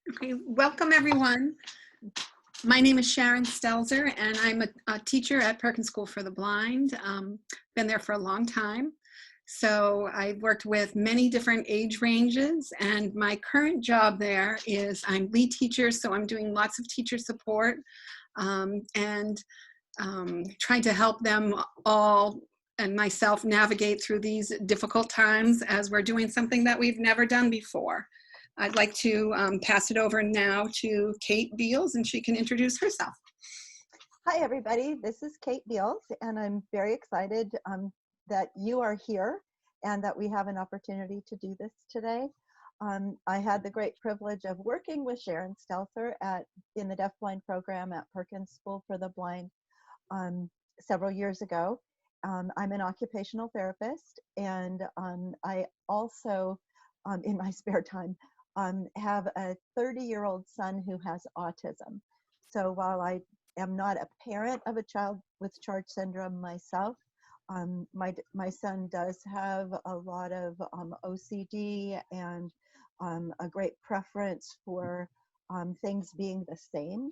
Okay, welcome everyone. My name is Sharon Stelzer and I'm a teacher at Perkins School for the Blind. Been there for a long time. So I've worked with many different age ranges, and my current job there is I'm lead teacher, so I'm doing lots of teacher support and trying to help them all and myself navigate through these difficult times as we're doing something that we've never done before. I'd like to pass it over now to Kate Beals, and she can introduce herself. Hi, everybody. This is Kate Beals, and I'm very excited that you are here and that we have an opportunity to do this today. I had the great privilege of working with Sharon Stelzer in the Deafblind program at Perkins School for the Blind several years ago. I'm an occupational therapist, and I also, in my spare time, have a 30-year-old son who has autism. So while I am not a parent of a child with Charge syndrome myself, my son does have a lot of OCD and a great preference for things being the same.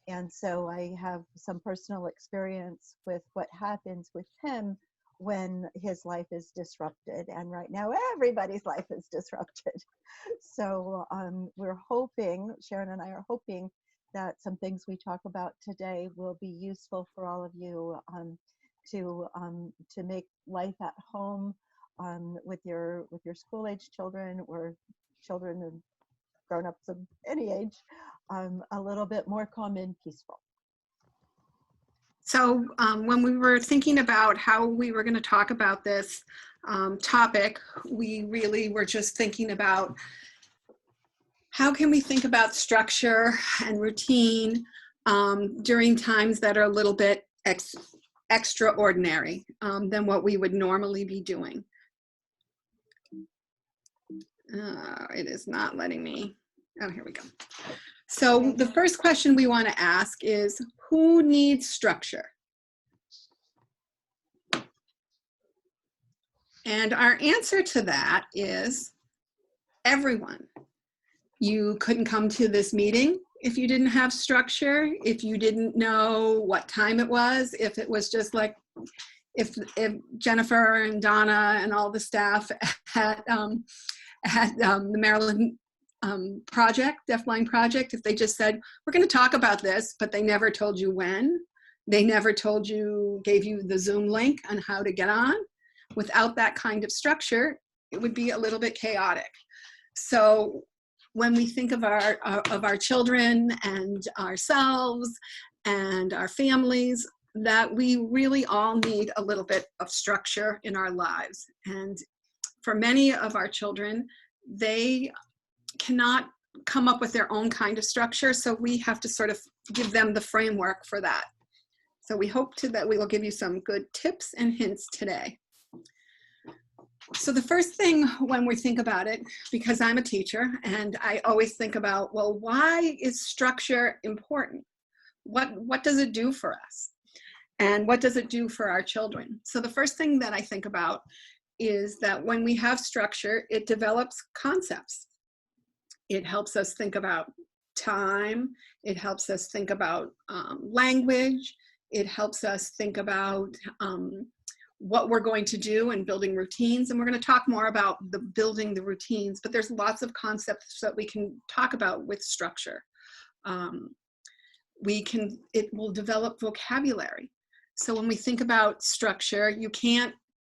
And so I have some personal experience with what happens with him when his life is disrupted. And right now, everybody's life is disrupted. So we're hoping, Sharon and I are hoping, that some things we talk about today will be useful for all of you to make life at home with your school-age children or children and grown-ups of any age a little bit more calm and peaceful. So when we were thinking about how we were going to talk about this topic, we really were just thinking about how can we think about structure and routine during times that are a little bit extraordinary than what we would normally be doing. It is not letting me. Oh, here we go. So the first question we want to ask is, who needs structure? And our answer to that is everyone. You couldn't come to this meeting if you didn't have structure, if you didn't know what time it was, if it was just like, if Jennifer and Donna and all the staff had the Maryland project, Deafblind project, if they just said, we're going to talk about this, but they never told you when, they never told you, gave you the Zoom link on how to get on, without that kind of structure, it would be a little bit chaotic. So when we think of our children and ourselves and our families, that we really all need a little bit of structure in our lives. And for many of our children, they cannot come up with their own kind of structure, so we have to sort of give them the framework for that. So we hope that we will give you some good tips and hints today. So the first thing when we think about it, because I'm a teacher and I always think about, well, why is structure important? What does it do for us? And what does it do for our children? So the first thing that I think about is that when we have structure, it develops concepts. It helps us think about time. It helps us think about language. It helps us think about what we're going to do and building routines. And we're going to talk more about building the routines, but there's lots of concepts that we can talk about with structure. It will develop vocabulary. So when we think about structure, you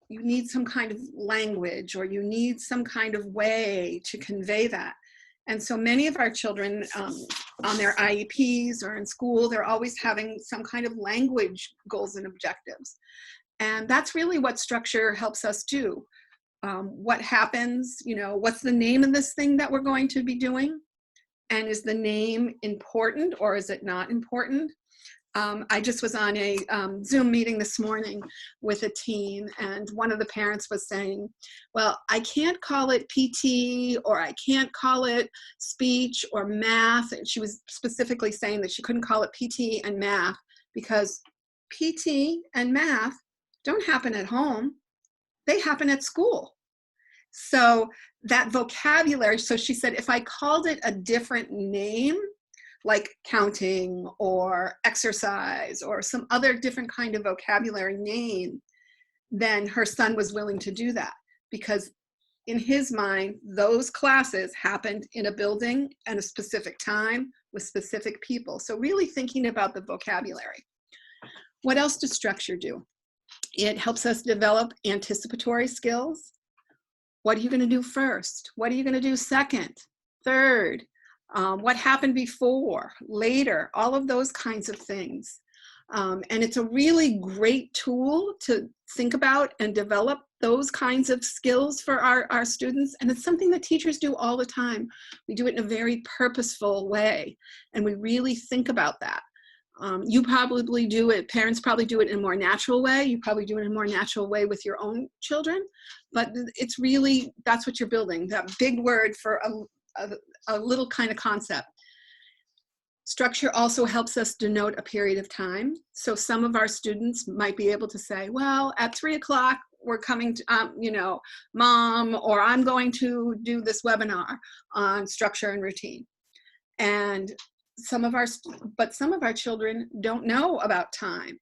need some kind of language, or you need some kind of way to convey that. And so many of our children on their IEPs or in school, they're always having some kind of language goals and objectives. And that's really what structure helps us do. What happens, what's the name of this thing that we're going to be doing? And is the name important or is it not important? I just was on a Zoom meeting this morning with a teen, and one of the parents was saying, well, I can't call it PT, or I can't call it speech or math. And she was specifically saying that she couldn't call it PT and math because PT and math don't happen at home. They happen at school. So that vocabulary, so she said, if I called it a different name, like counting or exercise or some other different kind of vocabulary name, then her son was willing to do that, because in his mind, those classes happened in a building and a specific time with specific people. So really thinking about the vocabulary. What else does structure do? It helps us develop anticipatory skills. What are you going to do first? What are you going to do second, third? What happened before, later, all of those kinds of things. And it's a really great tool to think about and develop those kinds of skills for our students. And it's something that teachers do all the time. We do it in a very purposeful way, and we really think about that. You probably do it, parents probably do it in a more natural way. You probably do it in a more natural way with your own children, but it's really, that's what you're building, that big word for a little kind of concept. Structure also helps us denote a period of time. So some of our students might be able to say, well, at 3 o'clock, we're coming to, you know, Mom, or I'm going to do this webinar on structure and routine. And some of our children don't know about time.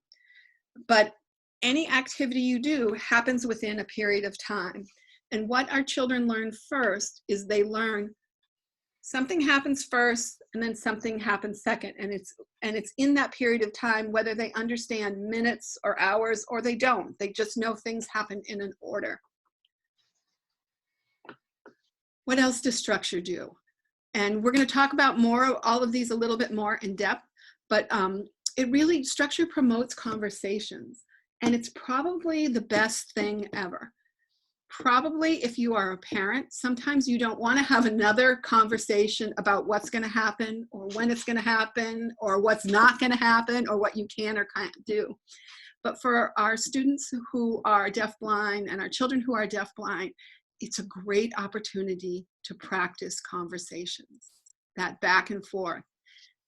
But any activity you do happens within a period of time. And what our children learn first is they learn something happens first and then something happens second. And it's in that period of time, whether they understand minutes or hours or they don't. They just know things happen in an order. What else does structure do? And we're going to talk about all of these a little bit more in depth, but structure promotes conversations, and it's probably the best thing ever. Probably if you are a parent, sometimes you don't want to have another conversation about what's going to happen or when it's going to happen or what's not going to happen or what you can or can't do. But for our students who are deafblind and our children who are deafblind, it's a great opportunity to practice conversations, that back and forth.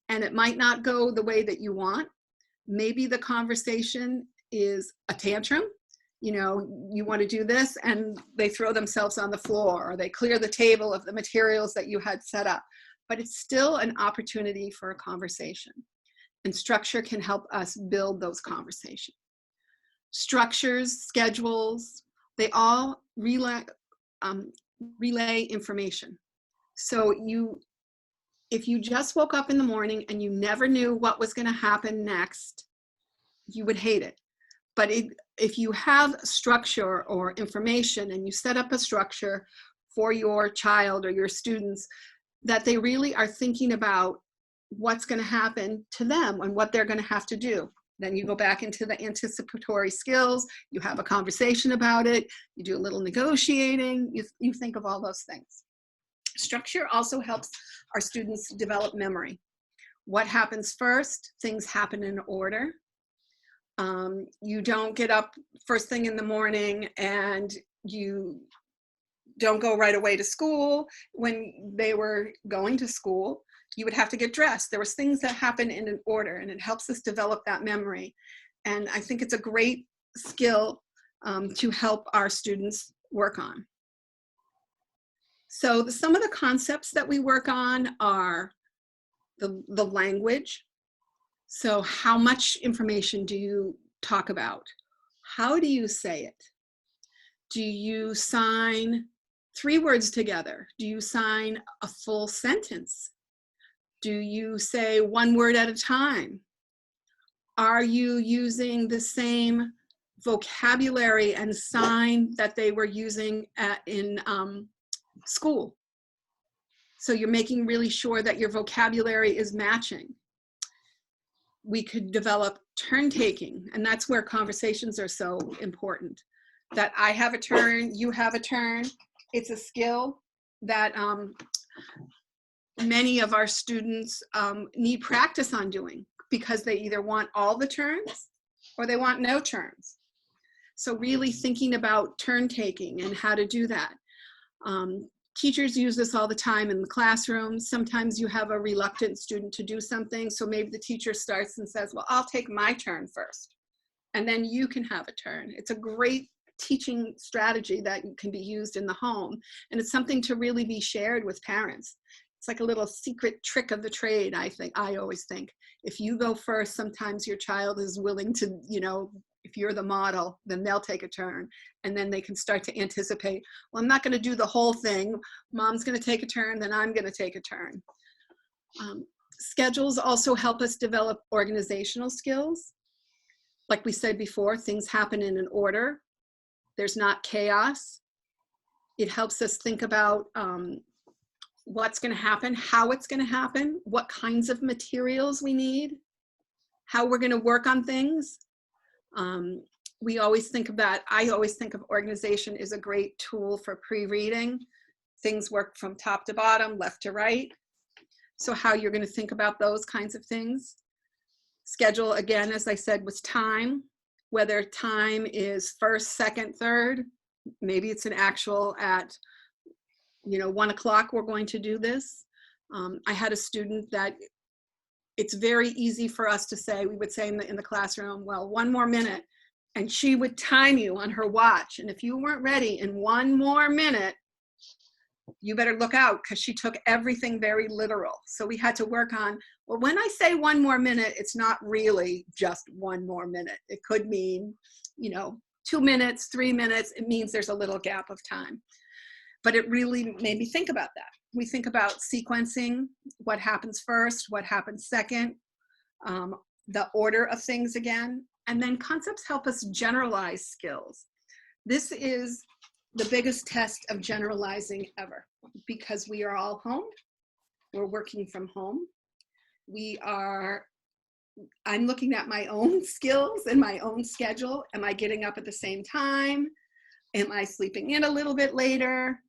And it might not go the way that you want. Maybe the conversation is a tantrum. You know, you want to do this and they throw themselves on the floor, or they clear the table of the materials that you had set up. But it's still an opportunity for a conversation. And structure can help us build those conversations. Structures, schedules, they all relay information. So if you just woke up in the morning and you never knew what was going to happen next, you would hate it. But if you have structure or information and you set up a structure for your child or your students, that they really are thinking about what's going to happen to them and what they're going to have to do. Then you go back into the anticipatory skills, you have a conversation about it, you do a little negotiating, you think of all those things. Structure also helps our students develop memory. What happens first? Things happen in order. You don't get up first thing in the morning and you don't go right away to school. When they were going to school, you would have to get dressed. There was things that happen in an order, and it helps us develop that memory. And I think it's a great skill to help our students work on. So some of the concepts that we work on are the language. So how much information do you talk about? How do you say it? Do you sign 3 words together? Do you sign a full sentence? Do you say 1 word at a time? Are you using the same vocabulary and sign that they were using in school? So you're making really sure that your vocabulary is matching. We could develop turn taking, and that's where conversations are so important. That I have a turn, you have a turn. It's a skill that many of our students need practice on doing, because they either want all the turns or they want no turns. So really thinking about turn taking and how to do that. Teachers use this all the time in the classroom. Sometimes you have a reluctant student to do something, so maybe the teacher starts and says, well, I'll take my turn first, and then you can have a turn. It's a great teaching strategy that can be used in the home. And it's something to really be shared with parents. It's like a little secret trick of the trade, I always think. If you go first, sometimes your child is willing to, if you're the model, then they'll take a turn. And then they can start to anticipate, well, I'm not going to do the whole thing. Mom's going to take a turn, then I'm going to take a turn. Schedules also help us develop organizational skills. Like we said before, things happen in an order. There's not chaos. It helps us think about what's going to happen, how it's going to happen, what kinds of materials we need, how we're going to work on things. We always think of that. I always think of organization is a great tool for pre-reading. Things work from top to bottom, left to right. So how you're going to think about those kinds of things. Schedule, again, as I said, was time, whether time is first, second, third. Maybe it's an actual at 1 o'clock we're going to do this. I had a student that it's very easy for us to say, we would say in the classroom, well, 1 more minute, and she would time you on her watch. And if you weren't ready in 1 more minute, you better look out, because she took everything very literal. So we had to work on, well, when I say 1 more minute, it's not really just 1 more minute. It could mean, 2 minutes, 3 minutes. It means there's a little gap of time. But it really made me think about that. We think about sequencing, what happens first, what happens second, the order of things again, and then concepts help us generalize skills. This is the biggest test of generalizing ever, because we are all home. We're working from home. I'm looking at my own skills and my own schedule. Am I getting up at the same time? Am I sleeping in a little bit later?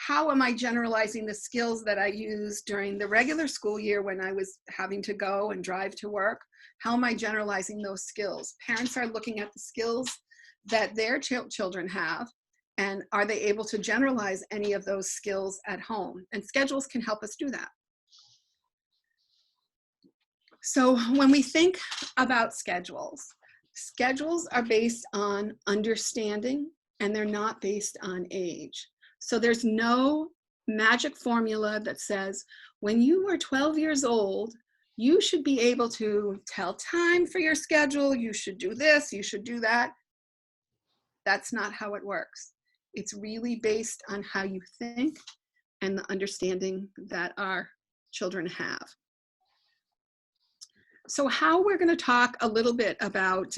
How am I generalizing the skills that I used during the regular school year when I was having to go and drive to work? How am I generalizing those skills? Parents are looking at the skills that their children have, and are they able to generalize any of those skills at home? And schedules can help us do that. So when we think about schedules are based on understanding, and they're not based on age. So there's no magic formula that says, when you were 12 years old, you should be able to tell time for your schedule. You should do this, you should do that. That's not how it works. It's really based on how you think and the understanding that our children have. So how we're going to talk a little bit about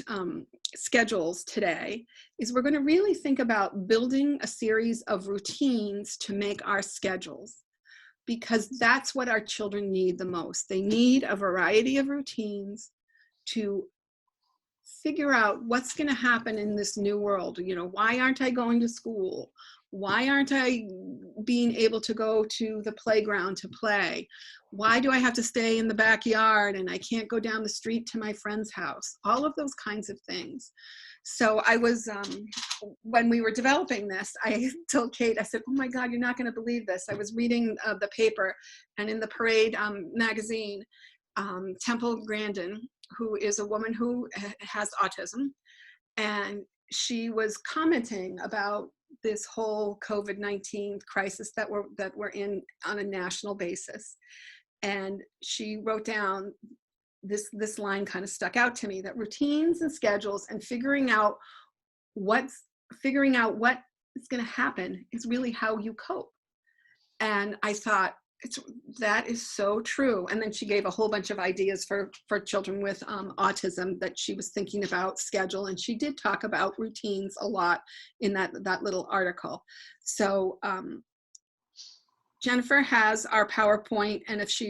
schedules today is we're going to really think about building a series of routines to make our schedules, because that's what our children need the most. They need a variety of routines to figure out what's going to happen in this new world. Why aren't I going to school? Why aren't I being able to go to the playground to play? Why do I have to stay in the backyard and I can't go down the street to my friend's house? All of those kinds of things. So I was, when we were developing this, I told Kate, I said, oh my God, you're not going to believe this. I was reading the paper, and in the Parade magazine, Temple Grandin, who is a woman who has autism, and she was commenting about this whole COVID-19 crisis that we're in on a national basis. And she wrote down this line, kind of stuck out to me, that routines and schedules and figuring out what is going to happen is really how you cope. And I thought, that is so true. And then she gave a whole bunch of ideas for children with autism that she was thinking about schedule. And she did talk about routines a lot in that little article. So Jennifer has our PowerPoint, and if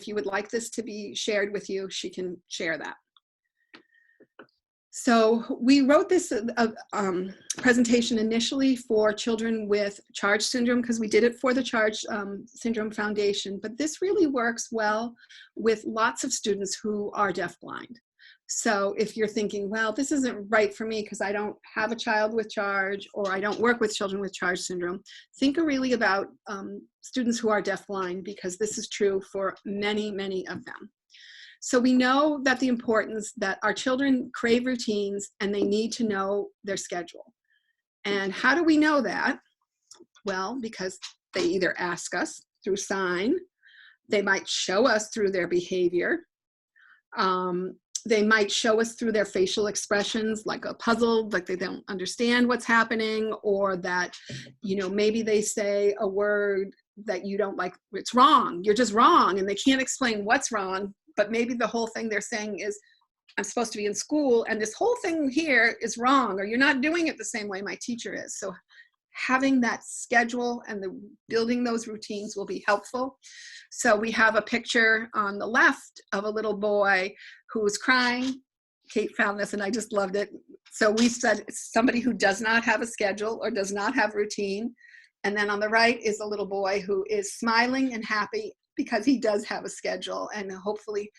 you would like this to be shared with you, she can share that. So we wrote this presentation initially for children with CHARGE syndrome, because we did it for the CHARGE Syndrome Foundation, but this really works well with lots of students who are deafblind. So if you're thinking, well, this isn't right for me because I don't have a child with CHARGE, or I don't work with children with CHARGE syndrome, think really about students who are deafblind, because this is true for many, many of them. So we know that the importance that our children crave routines, and they need to know their schedule. And how do we know that? Well, because they either ask us through sign, they might show us through their behavior, they might show us through their facial expressions, like a puzzle, like they don't understand what's happening, or that, you know, maybe they say a word that you don't like, it's wrong, you're just wrong, and they can't explain what's wrong, but maybe the whole thing they're saying is, I'm supposed to be in school, and this whole thing here is wrong, or you're not doing it the same way my teacher is. So having that schedule and building those routines will be helpful. So we have a picture on the left of a little boy who was crying. Kate found this and I just loved it. So we said somebody who does not have a schedule or does not have routine. And then on the right is a little boy who is smiling and happy because he does have a schedule, and hopefully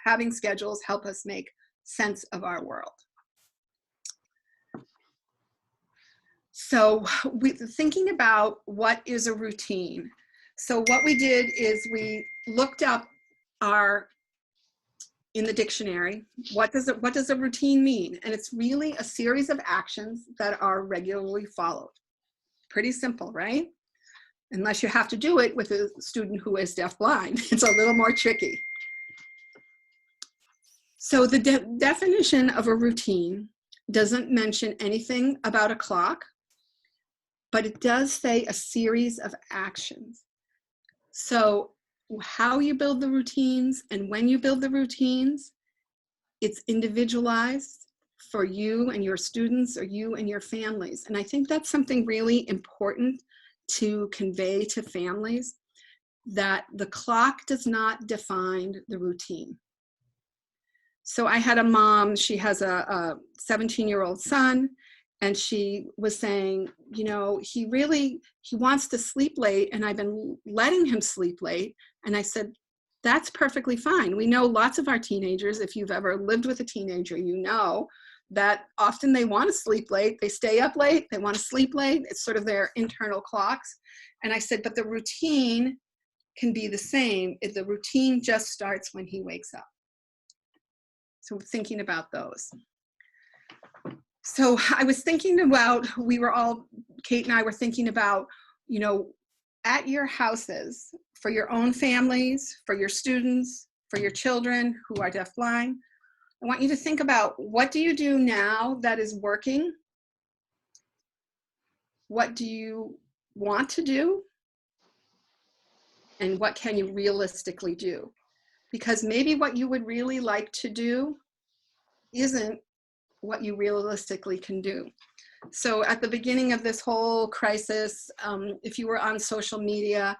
having schedules help us make sense of our world. So thinking about what is a routine. So what we did is we looked up in the dictionary, what does a routine mean? And it's really a series of actions that are regularly followed. Pretty simple, right? Unless you have to do it with a student who is deafblind. It's a little more tricky. So the definition of a routine doesn't mention anything about a clock, but it does say a series of actions. So how you build the routines and when you build the routines, it's individualized for you and your students or you and your families. And I think that's something really important to convey to families, that the clock does not define the routine. So I had a mom, she has a 17-year-old son, and she was saying, you know, he wants to sleep late, and I've been letting him sleep late. And I said, that's perfectly fine. We know lots of our teenagers, if you've ever lived with a teenager, you know that often they want to sleep late, they stay up late, they want to sleep late. It's sort of their internal clocks. And I said, but the routine can be the same if the routine just starts when he wakes up. So thinking about those. So I was thinking about, Kate and I were thinking about, you know, at your houses, for your own families, for your students, for your children who are deafblind, I want you to think about, what do you do now that is working? What do you want to do? And what can you realistically do? Because maybe what you would really like to do isn't what you realistically can do. So at the beginning of this whole crisis, if you were on social media,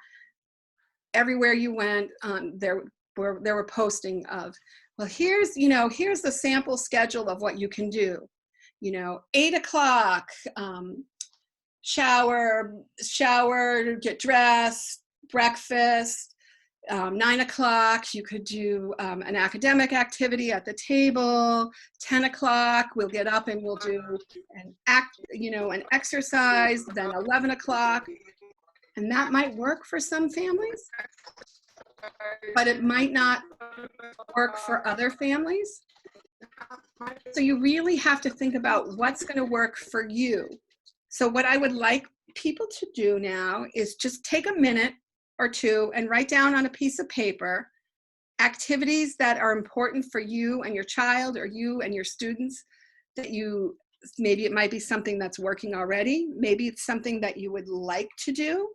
everywhere you went, there were posting of, well, here's the sample schedule of what you can do. 8 o'clock, shower, get dressed, breakfast. 9 o'clock, you could do an academic activity at the table. 10 o'clock, we'll get up and we'll do an exercise. Then 11 o'clock, and that might work for some families, but it might not work for other families. So you really have to think about what's going to work for you. So what I would like people to do now is just take a minute or two and write down on a piece of paper activities that are important for you and your child, or you and your students, that maybe it might be something that's working already, maybe it's something that you would like to do,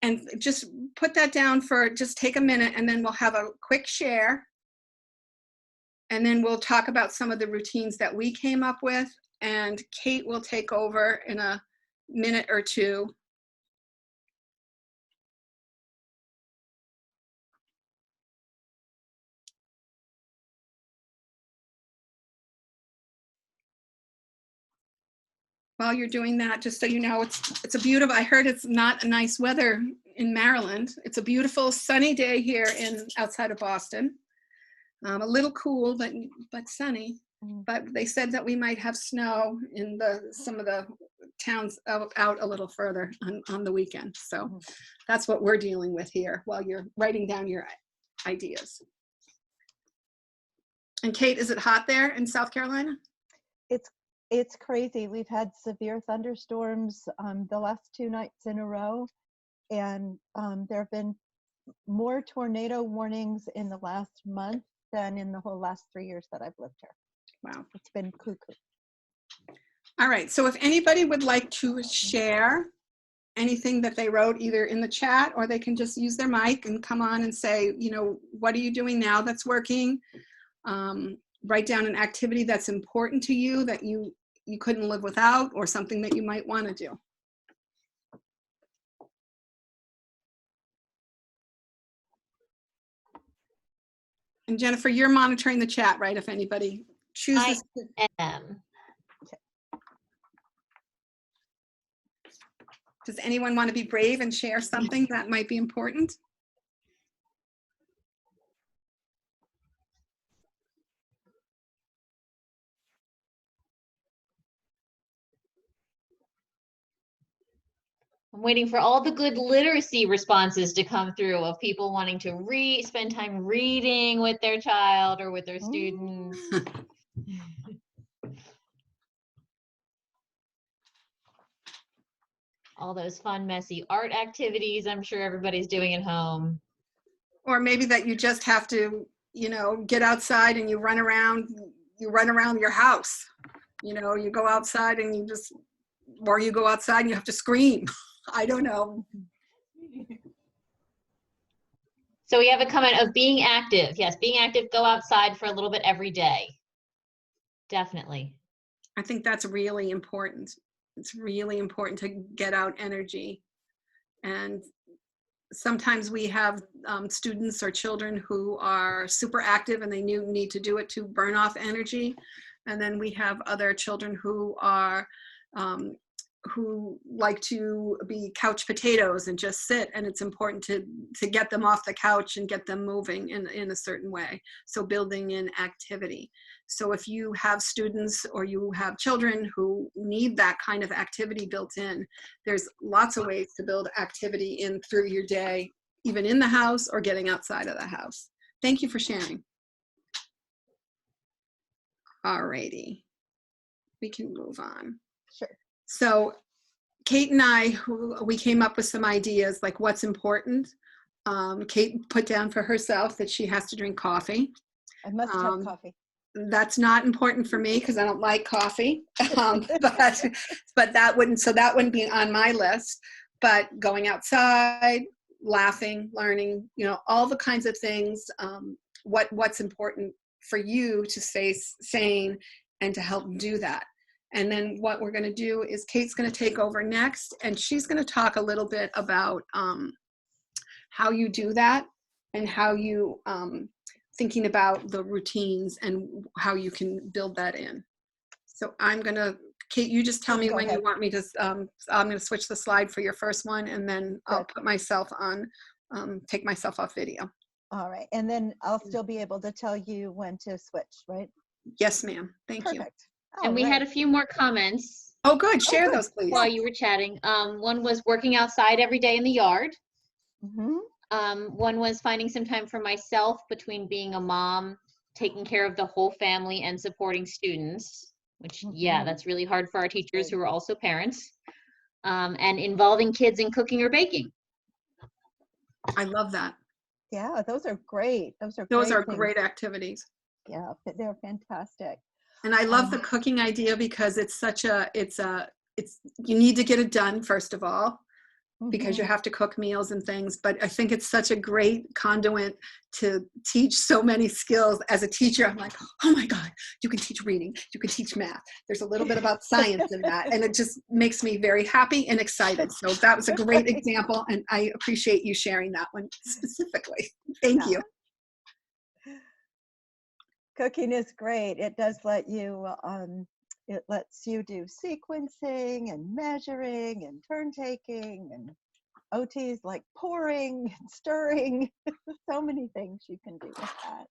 and just put that down just take a minute, and then we'll have a quick share, and then we'll talk about some of the routines that we came up with, and Kate will take over in a minute or two. While you're doing that, just so you know, it's a beautiful, I heard it's not a nice weather in Maryland. It's a beautiful sunny day here outside of Boston. A little cool, but sunny. But they said that we might have snow in some of the towns out a little further on the weekend. So that's what we're dealing with here while you're writing down your ideas. And Kate, is it hot there in South Carolina? It's crazy. We've had severe thunderstorms the last 2 nights in a row, and there have been more tornado warnings in the last month than in the whole last 3 years that I've lived here. Wow. It's been cuckoo. All right, so if anybody would like to share anything that they wrote either in the chat, or they can just use their mic and come on and say, you know, what are you doing now that's working? Write down an activity that's important to you that you couldn't live without, or something that you might want to do. And Jennifer, you're monitoring the chat, right? If anybody chooses. I am. Does anyone want to be brave and share something that might be important? I'm waiting for all the good literacy responses to come through of people wanting to spend time reading with their child or with their students. All those fun, messy art activities I'm sure everybody's doing at home. Or maybe that you just have to, you know, get outside and you run around your house. You know, you go outside and you just, or you go outside and you have to scream. I don't know. So we have a comment of being active. Yes, being active, go outside for a little bit every day. Definitely. I think that's really important. It's really important to get out energy. And sometimes we have students or children who are super active and they need to do it to burn off energy. And then we have other children who are, who like to be couch potatoes and just sit, and it's important to get them off the couch and get them moving in a certain way. So building in activity. So if you have students or you have children who need that kind of activity built in, there's lots of ways to build activity in through your day, even in the house or getting outside of the house. Thank you for sharing. All righty, we can move on. Sure. So Kate and I, we came up with some ideas like what's important. Kate put down for herself that she has to drink coffee. I must have coffee. That's not important for me because I don't like coffee, but that wouldn't be on my list. But going outside, laughing, learning, you know, all the kinds of things. What's important for you to stay sane and to help do that. And then what we're going to do is Kate's going to take over next, and she's going to talk a little bit about how you do that and how you thinking about the routines and how you can build that in. So I'm going to, Kate, you just tell me when you want me to, I'm going to switch the slide for your first one, and then I'll put myself on, take myself off video. All right. And then I'll still be able to tell you when to switch, right? Yes, ma'am. Thank you. Perfect. And we had a few more comments. Oh, good. Share those, please. While you were chatting. One was working outside every day in the yard. Mm-hmm. One was finding some time for myself between being a mom, taking care of the whole family, and supporting students, which, yeah, that's really hard for our teachers who are also parents. And involving kids in cooking or baking. I love that. Yeah, those are great. Those are great activities. Yeah, they're fantastic. And I love the cooking idea because it's you need to get it done first of all, because you have to cook meals and things. But I think it's such a great conduit to teach so many skills. As a teacher, I'm like, oh my God, you can teach reading, you can teach math. There's a little bit about science in that. And it just makes me very happy and excited. So that was a great example. And I appreciate you sharing that one specifically. Thank you. Cooking is great. It does let you, it lets you do sequencing and measuring and turn taking and OTs like pouring and stirring. So many things you can do with that.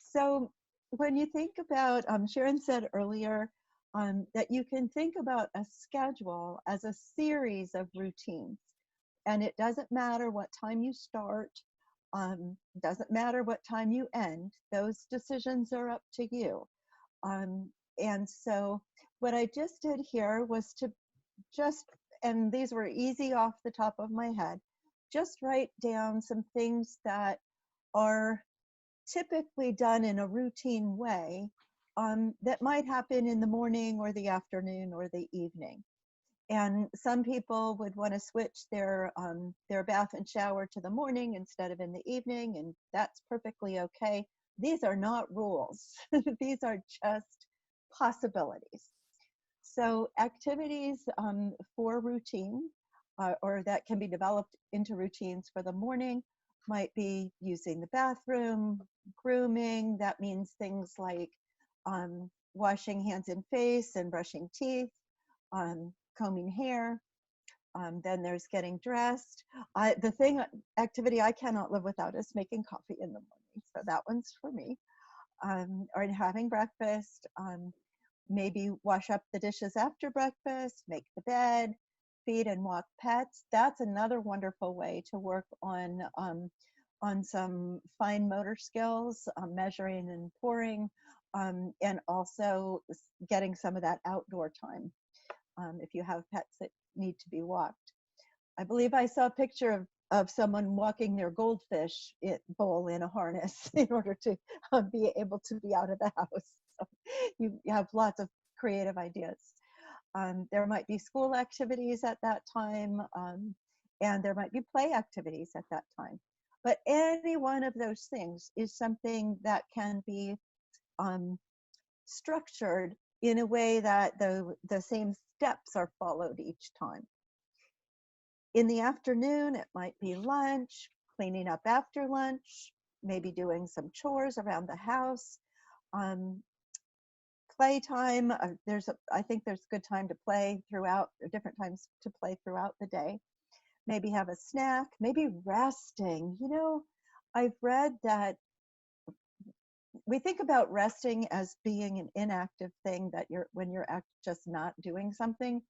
So when you think about, Sharon said earlier that you can think about a schedule as a series of routines. And it doesn't matter what time you start. Doesn't matter what time you end. Those decisions are up to you. And so what I just did here was to and these were easy off the top of my head, just write down some things that are typically done in a routine way that might happen in the morning or the afternoon or the evening. And some people would want to switch their bath and shower to the morning instead of in the evening, and that's perfectly okay. These are not rules. These are just possibilities. So activities for routine or that can be developed into routines for the morning might be using the bathroom, grooming. That means things like washing hands and face and brushing teeth, combing hair. Then there's getting dressed. Activity I cannot live without is making coffee in the morning. So that one's for me. Or having breakfast. Maybe wash up the dishes after breakfast, make the bed, feed and walk pets. That's another wonderful way to work on some fine motor skills, measuring and pouring, and also getting some of that outdoor time if you have pets that need to be walked. I believe I saw a picture of someone walking their goldfish bowl in a harness in order to be able to be out of the house. So you have lots of creative ideas. There might be school activities at that time, and there might be play activities at that time. But any one of those things is something that can be structured in a way that the same steps are followed each time. In the afternoon, it might be lunch, cleaning up after lunch, maybe doing some chores around the house. Playtime, I think there's good time to play throughout, different times to play throughout the day. Maybe have a snack, maybe resting. You know, I've read that we think about resting as being an inactive thing, that when you're just not doing something.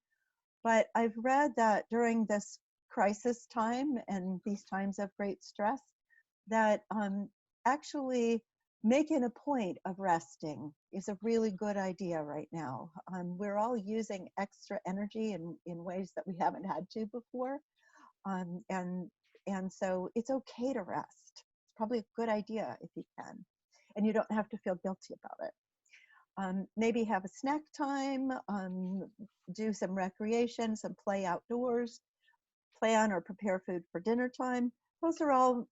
But I've read that during this crisis time and these times of great stress, that actually making a point of resting is a really good idea right now. We're all using extra energy in ways that we haven't had to before. And so it's okay to rest. It's probably a good idea if you can. And you don't have to feel guilty about it. Maybe have a snack time, do some recreation, some play outdoors, plan or prepare food for dinner time. Those are all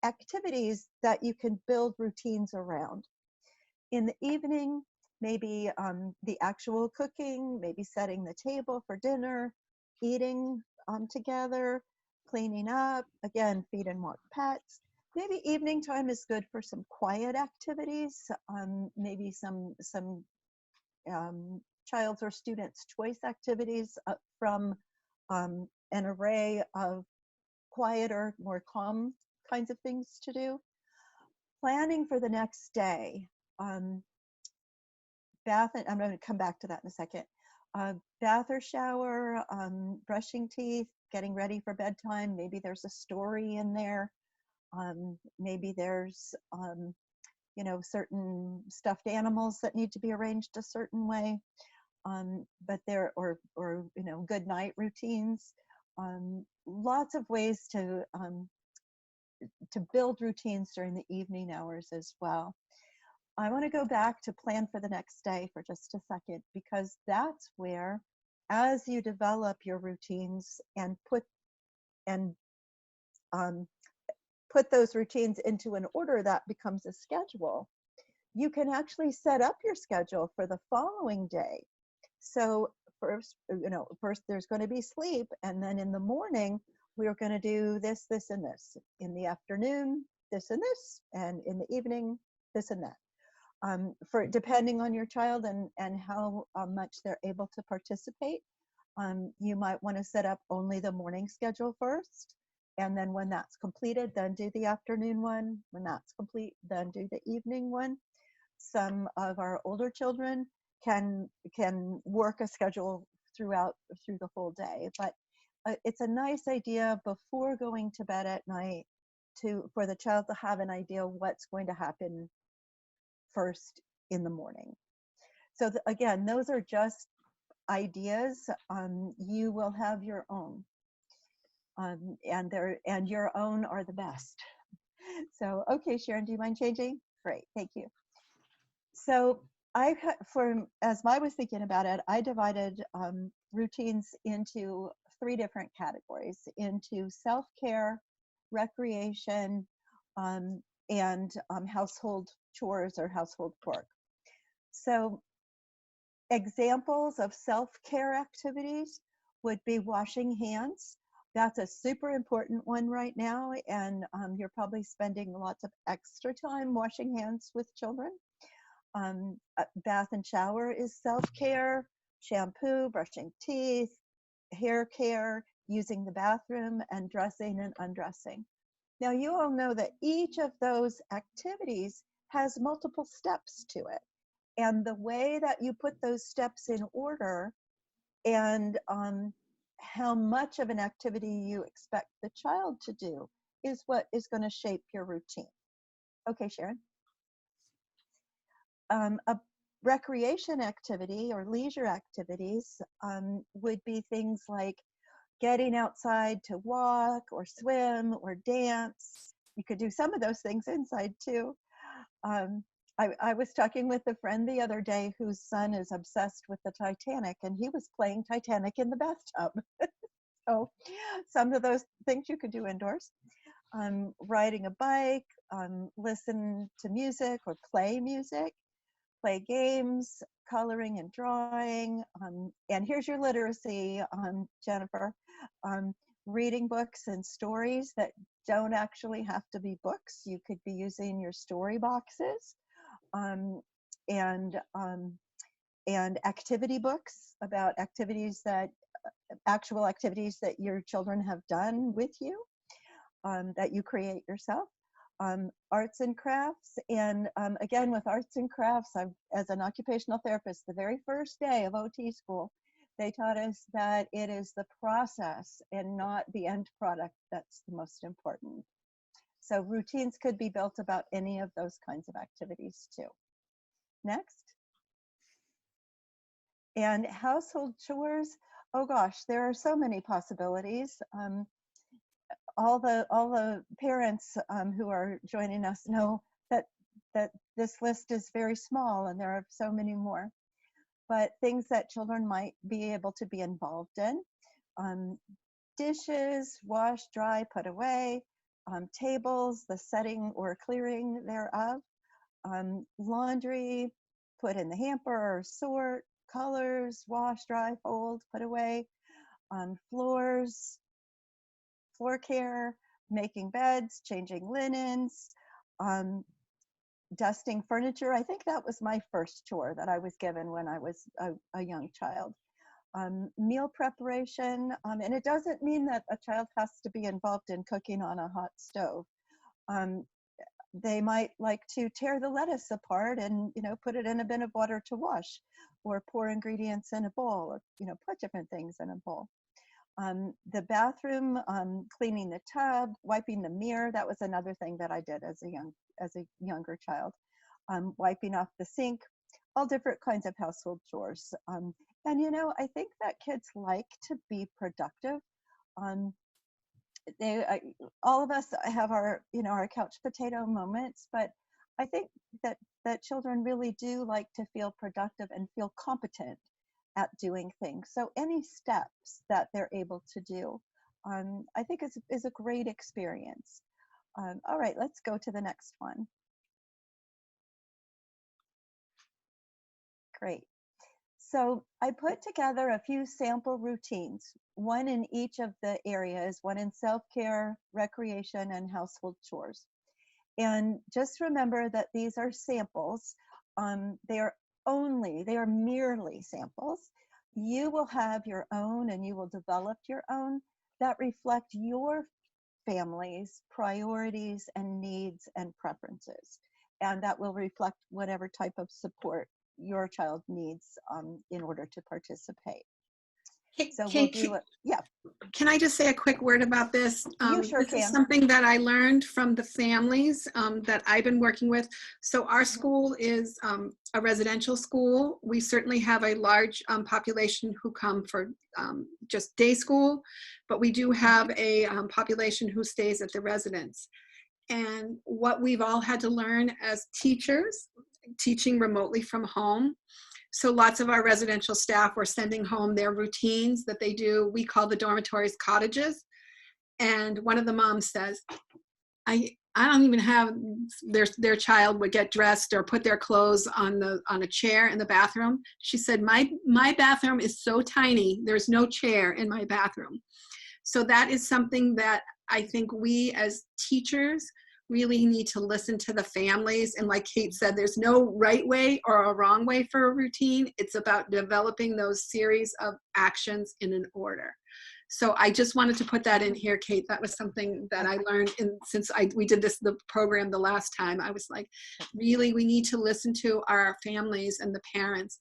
activities that you can build routines around. In the evening, maybe the actual cooking, maybe setting the table for dinner, eating together, cleaning up, again, feed and walk pets. Maybe evening time is good for some quiet activities, maybe some child's or student's choice activities from an array of quieter, more calm kinds of things to do. Planning for the next day. Bath, and I'm going to come back to that in a second. Bath or shower, brushing teeth, getting ready for bedtime. Maybe there's a story in there. Maybe there's certain stuffed animals that need to be arranged a certain way. But there, or good night routines. Lots of ways to build routines during the evening hours as well. I want to go back to plan for the next day for just a second, because that's where, as you develop your routines and put those routines into an order that becomes a schedule, you can actually set up your schedule for the following day. So first there's going to be sleep, and then in the morning we're going to do this, this, and this. In the afternoon, this and this, and in the evening, this and that. For depending on your child and how much they're able to participate, you might want to set up only the morning schedule first, and then when that's completed, then do the afternoon one. When that's complete, then do the evening one. Some of our older children can work a schedule through the whole day, but it's a nice idea before going to bed at night for the child to have an idea what's going to happen first in the morning. So again, those are just ideas. You will have your own, and your own are the best. So, okay, Sharon, do you mind changing? Great, thank you. So as I was thinking about it, I divided routines into 3 different categories: into self-care, recreation, and household chores or household work. So examples of self-care activities would be washing hands. That's a super important one right now, and you're probably spending lots of extra time washing hands with children. Bath and shower is self-care, shampoo, brushing teeth, hair care, using the bathroom, and dressing and undressing. Now, you all know that each of those activities has multiple steps to it. And the way that you put those steps in order and how much of an activity you expect the child to do is what is going to shape your routine. Okay, Sharon. A recreation activity or leisure activities would be things like getting outside to walk or swim or dance. You could do some of those things inside too. I was talking with a friend the other day whose son is obsessed with the Titanic, and he was playing Titanic in the bathtub. So some of those things you could do indoors. Riding a bike, listen to music or play music, play games, coloring and drawing. And here's your literacy, Jennifer. Reading books and stories that don't actually have to be books. You could be using your story boxes. And activity books about actual activities that your children have done with you, that you create yourself. Arts and crafts, and again with arts and crafts, as an occupational therapist, the very first day of OT school, they taught us that it is the process and not the end product that's the most important. So routines could be built about any of those kinds of activities too. Next. And household chores, oh gosh, there are so many possibilities. All the parents who are joining us know that this list is very small and there are so many more. But things that children might be able to be involved in: dishes, wash, dry, put away; tables, the setting or clearing thereof; laundry, put in the hamper or sort; colors, wash, dry, fold, put away; floors, floor care; making beds, changing linens; dusting furniture. I think that was my first chore that I was given when I was a young child. Meal preparation, and it doesn't mean that a child has to be involved in cooking on a hot stove. They might like to tear the lettuce apart and put it in a bin of water to wash, or pour ingredients in a bowl, or put different things in a bowl. The bathroom, cleaning the tub, wiping the mirror. That was another thing that I did as a younger child. Wiping off the sink, all different kinds of household chores. And I think that kids like to be productive. All of us have our our couch potato moments, but I think that children really do like to feel productive and feel competent at doing things. So any steps that they're able to do, I think is a great experience. All right, let's go to the next one. Great. So I put together a few sample routines, one in each of the areas, one in self-care, recreation, and household chores. And just remember that these are samples. They are merely samples. You will have your own, and you will develop your own that reflect your family's priorities and needs and preferences. And that will reflect whatever type of support your child needs in order to participate. So we'll Kate, do it. Yeah, can I just say a quick word about this? you sure This is can. something that I learned from the families that I've been working with. So our school is a residential school. We certainly have a large population who come for just day school, but we do have a population who stays at the residence. And what we've all had to learn as teachers, teaching remotely from home. So lots of our residential staff were sending home their routines that they do. We call the dormitories cottages. And one of the moms says, I don't even have their child would get dressed or put their clothes on a chair in the bathroom. She said, my bathroom is so tiny, there's no chair in my bathroom. So that is something that I think we as teachers really need to listen to the families. And like Kate said, there's no right way or a wrong way for a routine. It's about developing those series of actions in an order. So I just wanted to put that in here, Kate. That was something that I learned since we did the program the last time. I was like, really, we need to listen to our families and the parents.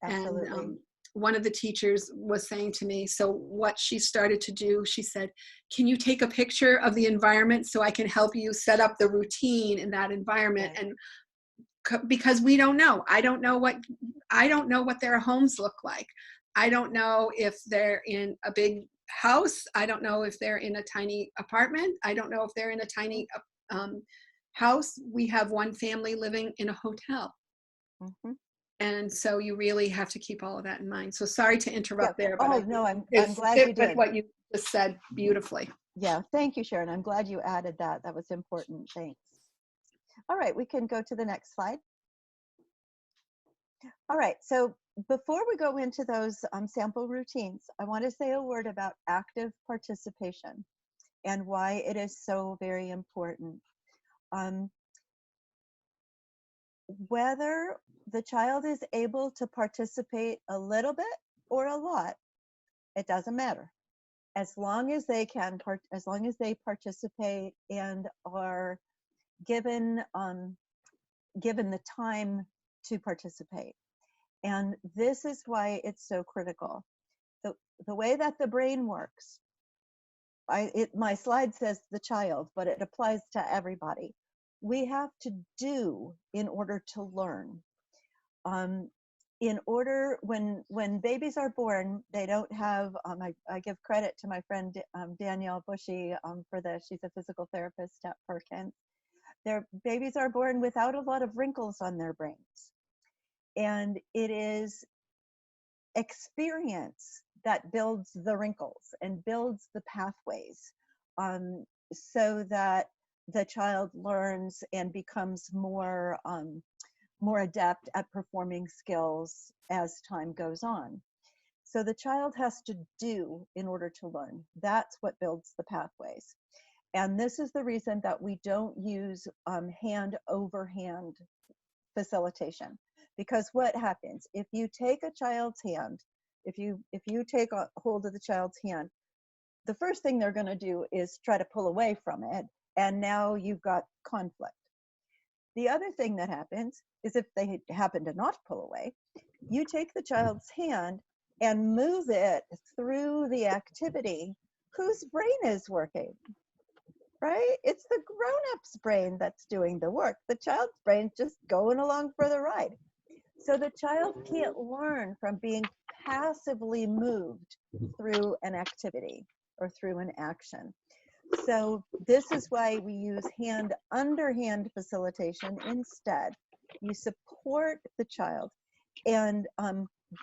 Absolutely. And one of the teachers was saying to me, so what she started to do, she said, can you take a picture of the environment so I can help you set up the routine in that environment? Right. And because we don't know, I don't know what their homes look like. I don't know if they're in a big house. I don't know if they're in a tiny apartment. I don't know if they're in a tiny house. We have one family living in a hotel. Mm-hmm. And so you really have to keep all of that in mind. So sorry to interrupt there, but Oh, no, I'm glad fit you with did. what you just said beautifully. Yeah, thank you, Sharon. I'm glad you added that. That was important. Thanks. All right, we can go to the next slide. All right, so before we go into those sample routines, I want to say a word about active participation and why it is so very important. Whether the child is able to participate a little bit or a lot, it doesn't matter. As long as they can, as long as they participate and are given the time to participate. And this is why it's so critical. The way that the brain works, my slide says the child, but it applies to everybody. We have to do in order to learn. In order, when babies are born, they don't have, I give credit to my friend Danielle Bushy for this. She's a physical therapist at Perkins. Their babies are born without a lot of wrinkles on their brains. And it is experience that builds the wrinkles and builds the pathways so that the child learns and becomes more adept at performing skills as time goes on. So the child has to do in order to learn. That's what builds the pathways. And this is the reason that we don't use hand over hand facilitation. Because what happens if you take a child's hand, if you take a hold of the child's hand, the first thing they're going to do is try to pull away from it, and now you've got conflict. The other thing that happens is if they happen to not pull away, you take the child's hand and move it through the activity. Whose brain is working? Right? It's the grown-up's brain that's doing the work. The child's brain's just going along for the ride. So the child can't learn from being passively moved through an activity or through an action. So this is why we use hand-under-hand facilitation instead. You support the child and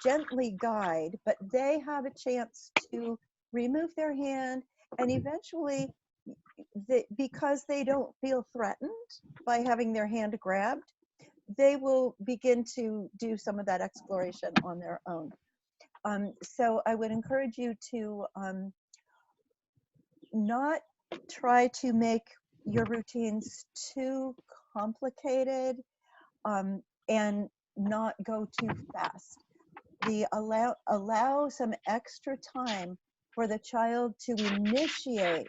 gently guide, but they have a chance to remove their hand, and eventually, because they don't feel threatened by having their hand grabbed, they will begin to do some of that exploration on their own. So I would encourage you to not try to make your routines too complicated and not go too fast. Allow some extra time for the child to initiate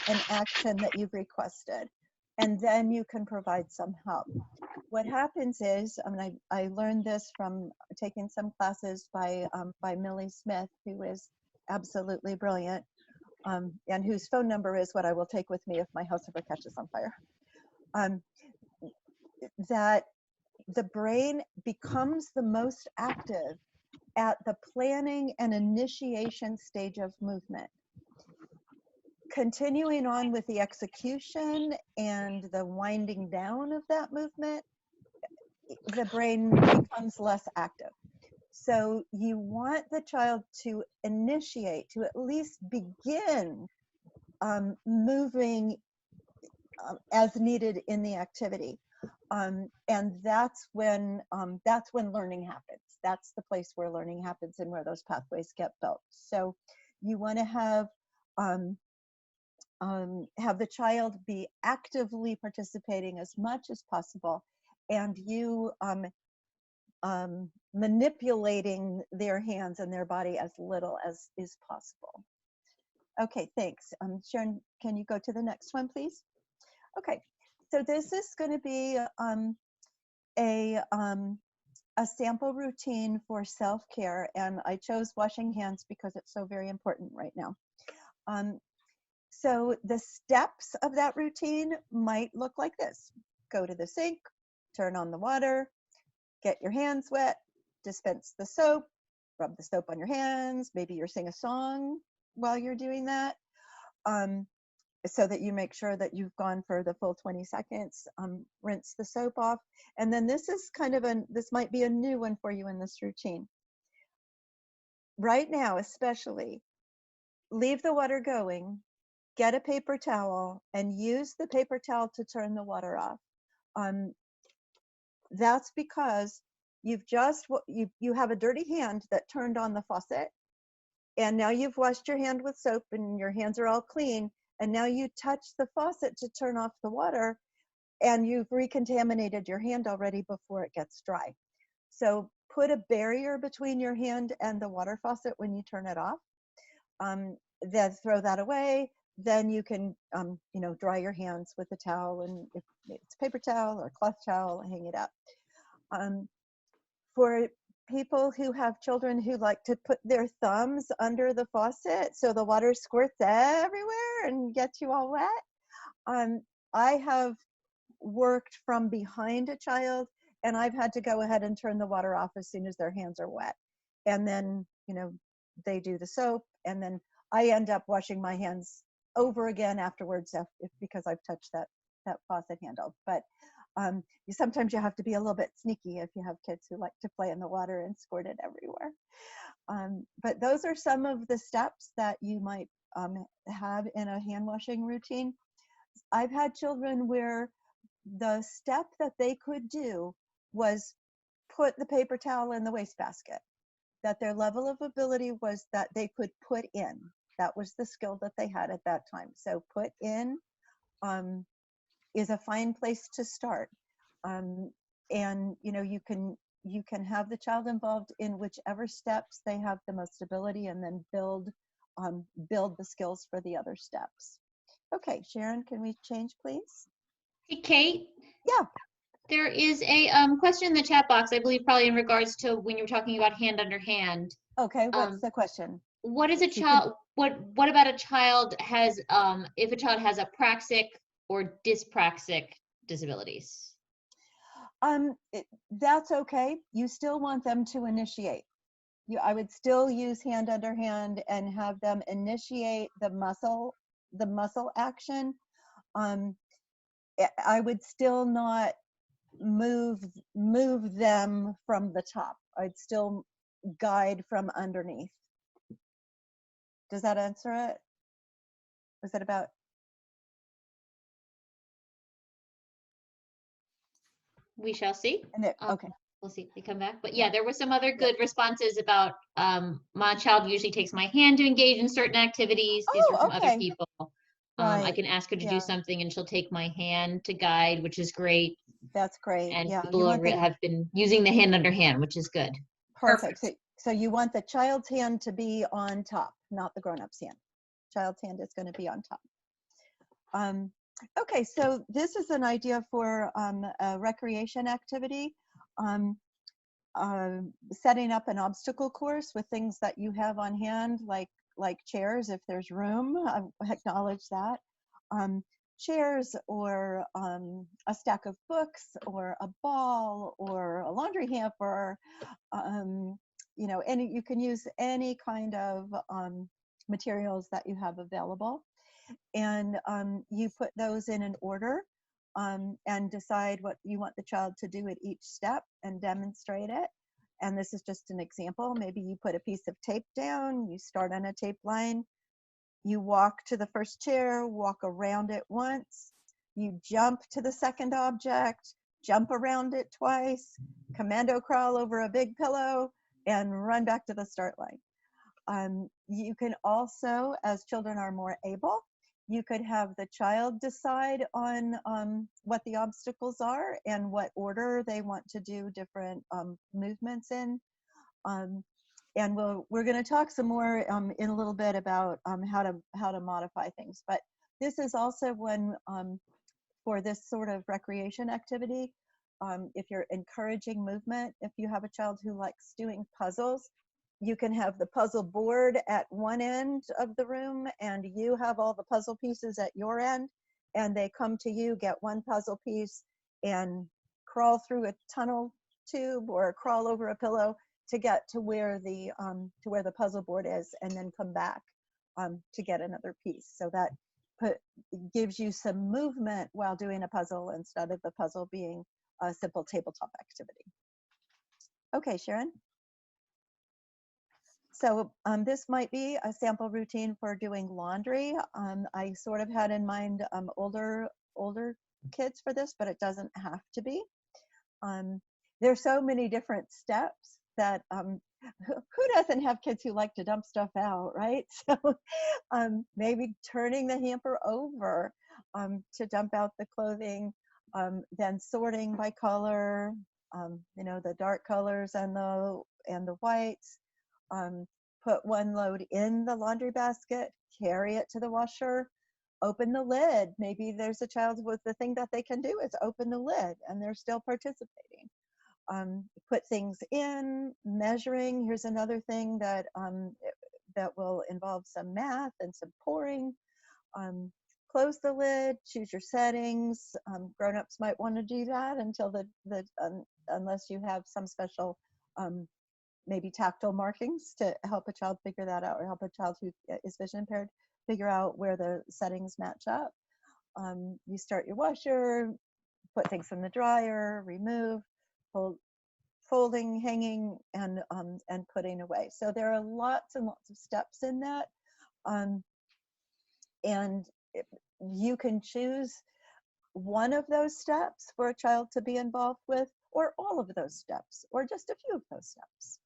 an action that you've requested, and then you can provide some help. What happens is, I learned this from taking some classes by Millie Smith, who is absolutely brilliant, and whose phone number is what I will take with me if my house ever catches on fire. That the brain becomes the most active at the planning and initiation stage of movement. Continuing on with the execution and the winding down of that movement, the brain becomes less active. So you want the child to initiate, to at least begin moving as needed in the activity. And that's when learning happens. That's the place where learning happens and where those pathways get built. So you want to have the child be actively participating as much as possible, and you manipulating their hands and their body as little as is possible. Okay, thanks. Sharon, can you go to the next one, please? Okay, so this is going to be a sample routine for self-care, and I chose washing hands because it's so very important right now. So the steps of that routine might look like this. Go to the sink, turn on the water, get your hands wet, dispense the soap, rub the soap on your hands, maybe you're singing a song while you're doing that, so that you make sure that you've gone for the full 20 seconds, rinse the soap off. And then this is this might be a new one for you in this routine. Right now, especially, leave the water going, get a paper towel, and use the paper towel to turn the water off. That's because you have a dirty hand that turned on the faucet, and now you've washed your hand with soap and your hands are all clean, and now you touch the faucet to turn off the water, and you've recontaminated your hand already before it gets dry. So put a barrier between your hand and the water faucet when you turn it off. Then throw that away. Then you can dry your hands with a towel, and if it's paper towel or cloth towel, hang it up. For people who have children who like to put their thumbs under the faucet so the water squirts everywhere and gets you all wet, I have worked from behind a child, and I've had to go ahead and turn the water off as soon as their hands are wet. And then, they do the soap, and then I end up washing my hands over again afterwards because I've touched that faucet handle. But sometimes you have to be a little bit sneaky if you have kids who like to play in the water and squirt it everywhere. But those are some of the steps that you might have in a hand washing routine. I've had children where the step that they could do was put the paper towel in the wastebasket, that their level of ability was that they could put in. That was the skill that they had at that time. So put in is a fine place to start. And you can have the child involved in whichever steps they have the most ability, and then build the skills for the other steps. Okay, Sharon, can we change, please? Hey, Kate. Yeah. There is a question in the chat box, I believe probably in regards to when you were talking about hand under hand. Okay, what's the question? What is a child, what about a child has, if a child has apraxic or dyspraxic disabilities? That's okay. You still want them to initiate. I would still use hand under hand and have them initiate the muscle action. I would still not move them from the top. I'd still guide from underneath. Does that answer it? Was that about? We shall see. Okay. We'll see if they come back. But yeah, there were some other good responses about my child usually takes my hand to engage in certain activities. These are from other people. Right. I can ask her to do something and she'll take my hand to guide, which is great. That's great. And yeah, people have been using the hand under hand, which is good. Perfect. So you want the child's hand to be on top, not the grown-up's hand. Child's hand is going to be on top. Okay, so this is an idea for a recreation activity. Setting up an obstacle course with things that you have on hand, like like chairs if there's room. I acknowledge that. Chairs or a stack of books or a ball or a laundry hamper. You know, you can use any kind of materials that you have available. And you put those in an order and decide what you want the child to do at each step and demonstrate it. And this is just an example. Maybe you put a piece of tape down, you start on a tape line, you walk to the first chair, walk around it once, you jump to the second object, jump around it twice, commando crawl over a big pillow, and run back to the start line. You can also, as children are more able, you could have the child decide on what the obstacles are and what order they want to do different movements in. And we're going to talk some more in a little bit about how to modify things. But this is also one for this sort of recreation activity. If you're encouraging movement, if you have a child who likes doing puzzles, you can have the puzzle board at one end of the room and you have all the puzzle pieces at your end, and they come to you, get one puzzle piece and crawl through a tunnel tube or crawl over a pillow to get to where the puzzle board is, and then come back to get another piece. So that gives you some movement while doing a puzzle instead of the puzzle being a simple tabletop activity. Okay, Sharon. So this might be a sample routine for doing laundry. I sort of had in mind older kids for this, but it doesn't have to be. There's so many different steps that who doesn't have kids who like to dump stuff out, right? So maybe turning the hamper over to dump out the clothing, then sorting by color, you know, the dark colors and the whites. Put one load in the laundry basket, carry it to the washer, open the lid. Maybe there's a child with the thing that they can do is open the lid and they're still participating. Put things in, measuring. Here's another thing that will involve some math and some pouring. Close the lid, choose your settings. Grown-ups might want to do that until unless you have some special maybe tactile markings to help a child figure that out, or help a child who is vision impaired figure out where the settings match up. You start your washer, put things in the dryer, remove, folding, hanging, and putting away. So there are lots and lots of steps in that. And you can choose one of those steps for a child to be involved with, or all of those steps, or just a few of those steps.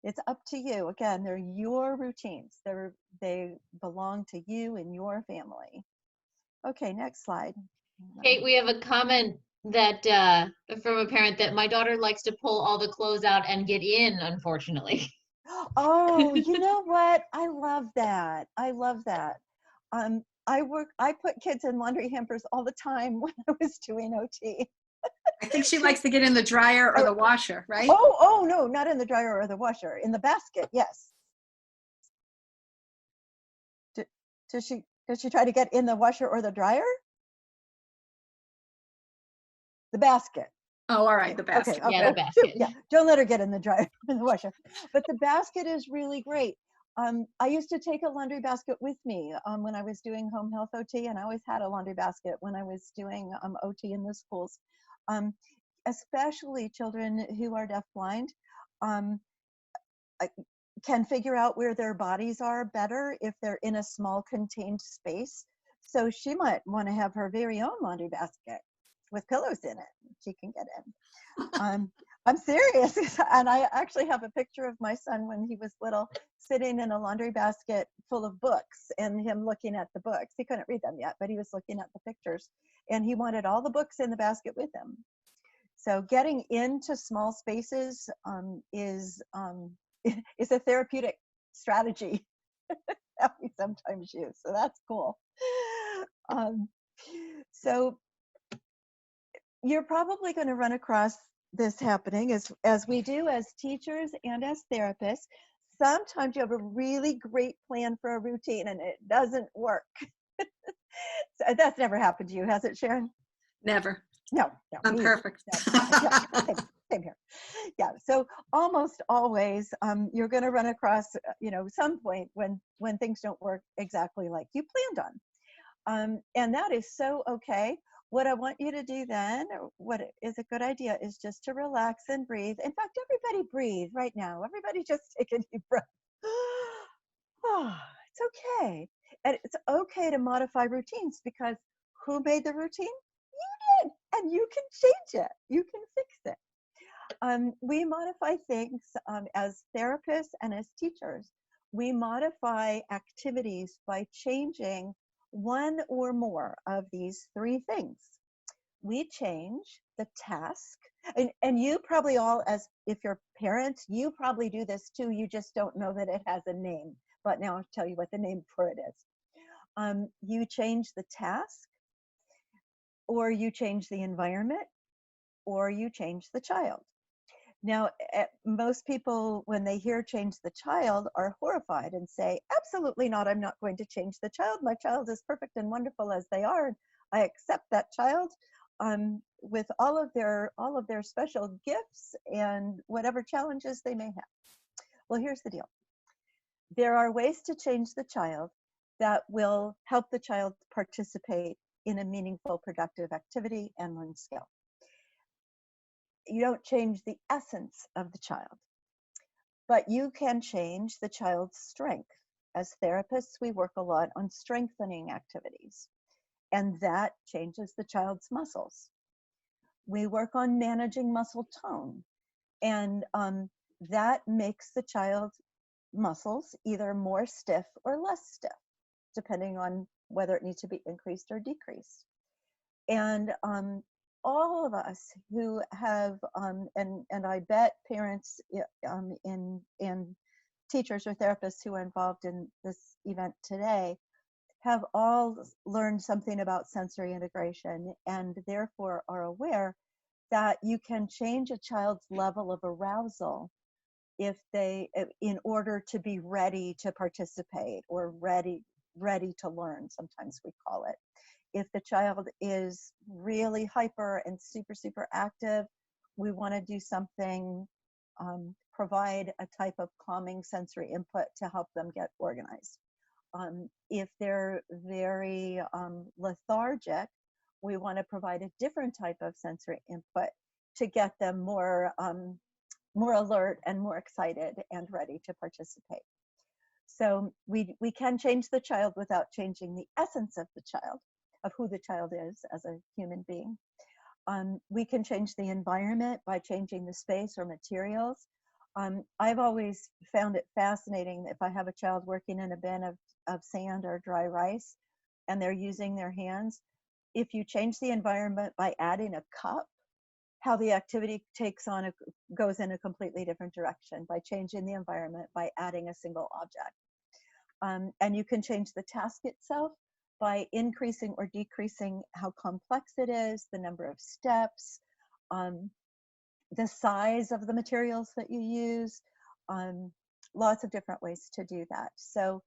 It's up to you. Again, they're your routines. They belong to you and your family. Okay, next slide. Kate, we have a comment that from a parent that my daughter likes to pull all the clothes out and get in, unfortunately. Oh, you know what? I love that. I love that. I put kids in laundry hampers all the time when I was doing OT. I think she likes to get in the dryer or the washer, right? Oh, no, not in the dryer or the washer. In the basket, yes. Does she try to get in the washer or the dryer? The basket. Oh, all right, the basket. Okay. Yeah, the basket. Yeah, don't let her get in the dryer, in the washer. But the basket is really great. I used to take a laundry basket with me when I was doing home health OT, and I always had a laundry basket when I was doing OT in the schools. Especially children who are deafblind can figure out where their bodies are better if they're in a small contained space. So she might want to have her very own laundry basket with pillows in it. She can get in. I'm serious. And I actually have a picture of my son when he was little sitting in a laundry basket full of books and him looking at the books. He couldn't read them yet, but he was looking at the pictures and he wanted all the books in the basket with him. So getting into small spaces is a therapeutic strategy that we sometimes use. So that's cool. So you're probably going to run across this happening as we do as teachers and as therapists. sometimes you have a really great plan for a routine and it doesn't work. So that's never happened to you, has it, Sharon? Never. No, no, I'm me either. perfect. No, yeah, same here. Yeah, so almost always you're going to run across, some point when things don't work exactly like you planned on. And that is so okay. What I want you to do then, or what is a good idea, is just to relax and breathe. In fact, everybody breathe right now. Everybody just take a deep breath. Oh, it's okay. And it's okay to modify routines because who made the routine? You did. And you can change it. You can fix it. We modify things as therapists and as teachers. We modify activities by changing one or more of these three things. We change the task, and you probably all, as if you're parents, you probably do this too. You just don't know that it has a name, but now I'll tell you what the name for it is. You change the task, or you change the environment, or you change the child. Now, most people, when they hear change the child, are horrified and say, absolutely not, I'm not going to change the child. My child is perfect and wonderful as they are. I accept that child with all of their special gifts and whatever challenges they may have. Well, here's the deal. There are ways to change the child that will help the child participate in a meaningful, productive activity and learn skill. You don't change the essence of the child, but you can change the child's strength. As therapists, we work a lot on strengthening activities, and that changes the child's muscles. We work on managing muscle tone, and that makes the child's muscles either more stiff or less stiff, depending on whether it needs to be increased or decreased. And all of us who have, and I bet parents and teachers or therapists who are involved in this event today have all learned something about sensory integration and therefore are aware that you can change a child's level of arousal in order to be ready to participate or ready to learn, sometimes we call it. If the child is really hyper and super, super active, we want to do something, provide a type of calming sensory input to help them get organized. If they're very lethargic, we want to provide a different type of sensory input to get them more alert and more excited and ready to participate. So we can change the child without changing the essence of the child, of who the child is as a human being. We can change the environment by changing the space or materials. I've always found it fascinating if I have a child working in a bin of sand or dry rice and they're using their hands, if you change the environment by adding a cup, how the activity goes in a completely different direction by changing the environment by adding a single object. And you can change the task itself by increasing or decreasing how complex it is, the number of steps, the size of the materials that you use, lots of different ways to do that. So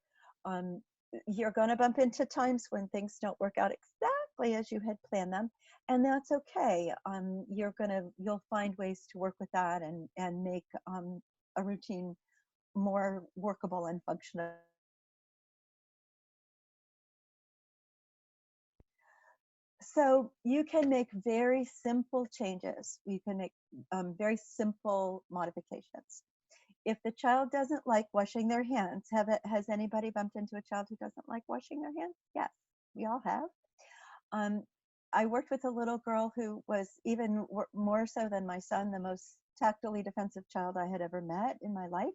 you're going to bump into times when things don't work out exactly as you had planned them, and that's okay. You'll find ways to work with that and make a routine more workable and functional. So you can make very simple changes. You can make very simple modifications. If the child doesn't like washing their hands, has anybody bumped into a child who doesn't like washing their hands? Yes, we all have. I worked with a little girl who was even more so than my son, the most tactily defensive child I had ever met in my life.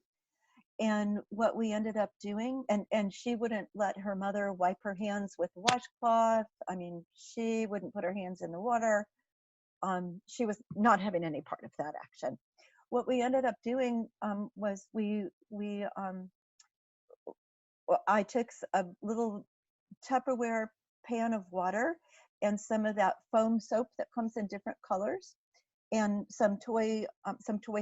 And what we ended up doing, and she wouldn't let her mother wipe her hands with a washcloth. I mean, she wouldn't put her hands in the water. She was not having any part of that action. What we ended up doing was I took a little Tupperware pan of water and some of that foam soap that comes in different colors and some toy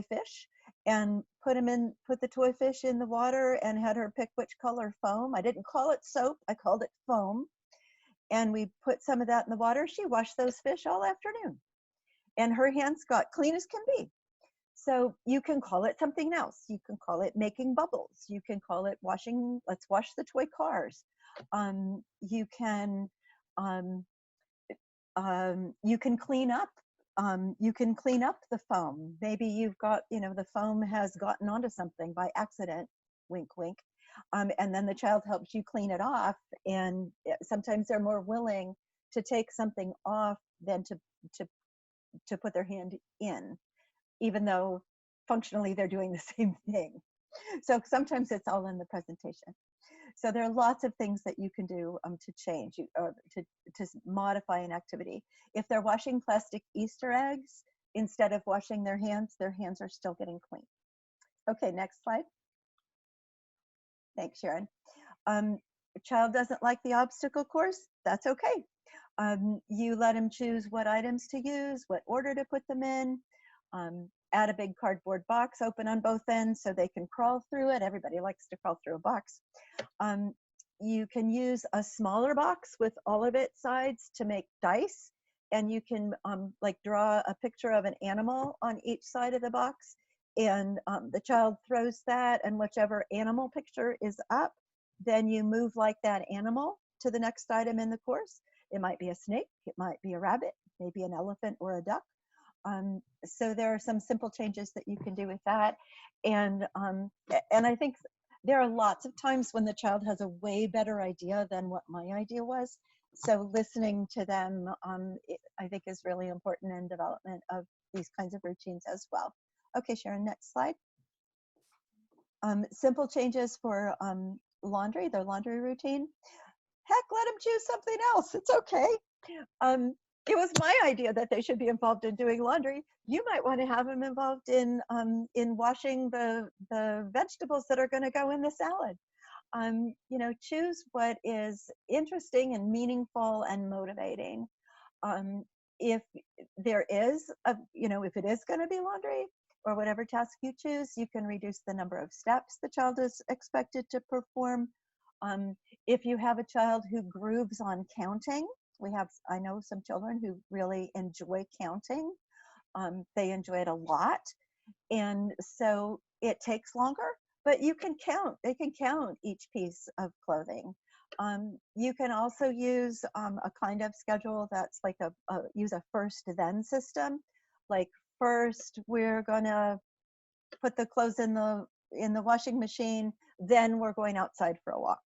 fish, and put the toy fish in the water and had her pick which color foam. I didn't call it soap, I called it foam. And we put some of that in the water. She washed those fish all afternoon. And her hands got clean as can be. So you can call it something else. You can call it making bubbles. You can call it washing, let's wash the toy cars. You can clean up. You can clean up the foam. Maybe you've got, the foam has gotten onto something by accident, wink, wink. And then the child helps you clean it off. And sometimes they're more willing to take something off than to put their hand in, even though functionally they're doing the same thing. So sometimes it's all in the presentation. So there are lots of things that you can do to change or to modify an activity. If they're washing plastic Easter eggs, instead of washing their hands are still getting clean. Okay, next slide. Thanks, Sharon. A child doesn't like the obstacle course, that's okay. You let them choose what items to use, what order to put them in. Add a big cardboard box open on both ends so they can crawl through it. Everybody likes to crawl through a box. You can use a smaller box with all of its sides to make dice, and you can like draw a picture of an animal on each side of the box, and the child throws that, and whichever animal picture is up, then you move like that animal to the next item in the course. It might be a snake, it might be a rabbit, maybe an elephant or a duck. So there are some simple changes that you can do with that. And I think there are lots of times when the child has a way better idea than what my idea was. So listening to them, I think is really important in development of these kinds of routines as well. Okay, Sharon, next slide. Simple changes for laundry, their laundry routine. Heck, let them choose something else. It's okay. It was my idea that they should be involved in doing laundry. You might want to have them involved in washing the vegetables that are going to go in the salad. Choose what is interesting and meaningful and motivating. If there is if it is going to be laundry or whatever task you choose, you can reduce the number of steps the child is expected to perform. If you have a child who grooves on counting, I know some children who really enjoy counting. They enjoy it a lot. And so it takes longer, but you can count. They can count each piece of clothing. You can also use a kind of schedule that's like use a first then system. Like first we're gonna put the clothes in the washing machine, then we're going outside for a walk.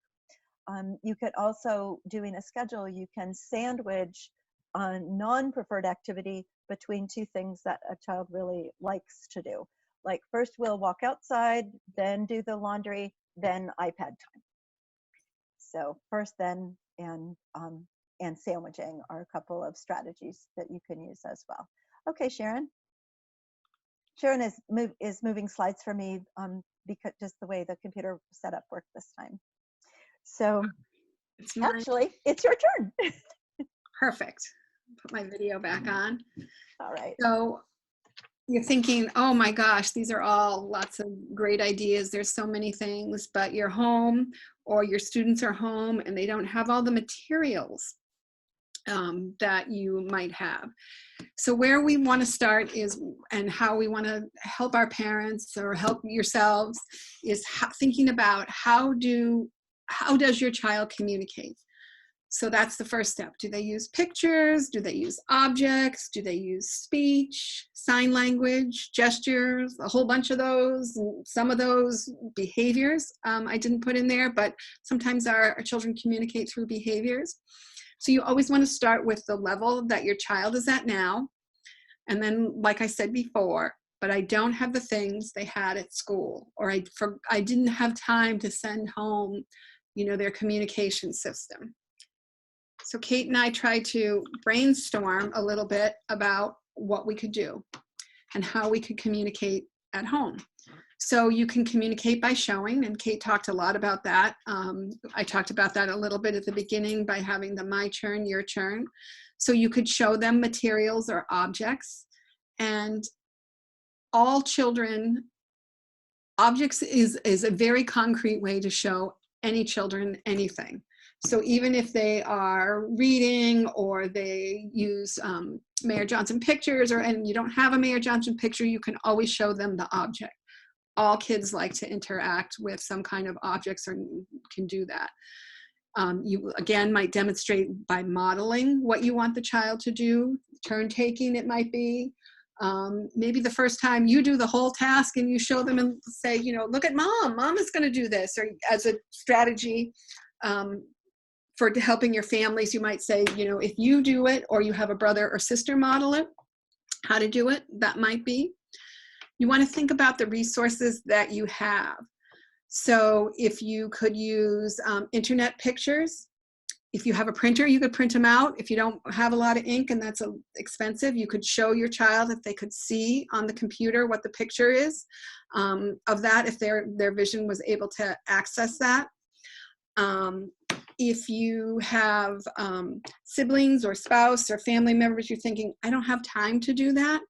You could also, doing a schedule, you can sandwich a non-preferred activity between two things that a child really likes to do. Like first we'll walk outside, then do the laundry, then iPad time. So first, then, and sandwiching are a couple of strategies that you can use as well. Okay, Sharon. Sharon is moving slides for me because just the way the computer setup worked this time. So actually, it's your turn. Perfect. Put my video back on. All right. So you're thinking, oh my gosh, these are all lots of great ideas. There's so many things, but you're home or your students are home and they don't have all the materials that you might have. So where we want to start is, and how we want to help our parents or help yourselves, is thinking about how does your child communicate? So that's the first step. Do they use pictures? Do they use objects? Do they use speech, sign language, gestures, a whole bunch of those? Some of those behaviors I didn't put in there, but sometimes our children communicate through behaviors. So you always want to start with the level that your child is at now. And then, like I said before, but I don't have the things they had at school, or I didn't have time to send home, their communication system. So Kate and I tried to brainstorm a little bit about what we could do and how we could communicate at home. So you can communicate by showing, and Kate talked a lot about that. I talked about that a little bit at the beginning by having the my turn, your turn. So you could show them materials or objects, and all children Objects is a very concrete way to show any children anything. So even if they are reading or they use Mayor Johnson pictures, and you don't have a Mayor Johnson picture, you can always show them the object. All kids like to interact with some kind of objects or can do that. You again might demonstrate by modeling what you want the child to do. Turn taking it might be. Maybe the first time you do the whole task and you show them and say, you know, look at mom is going to do this. Or as a strategy for helping your families, you might say, you know, if you do it or you have a brother or sister model it, how to do it, that might be. You want to think about the resources that you have. So if you could use internet pictures, if you have a printer, you could print them out. If you don't have a lot of ink and that's expensive, you could show your child if they could see on the computer what the picture is of that, if their vision was able to access that. If you have siblings or spouse or family members, you're thinking, I don't have time to do that.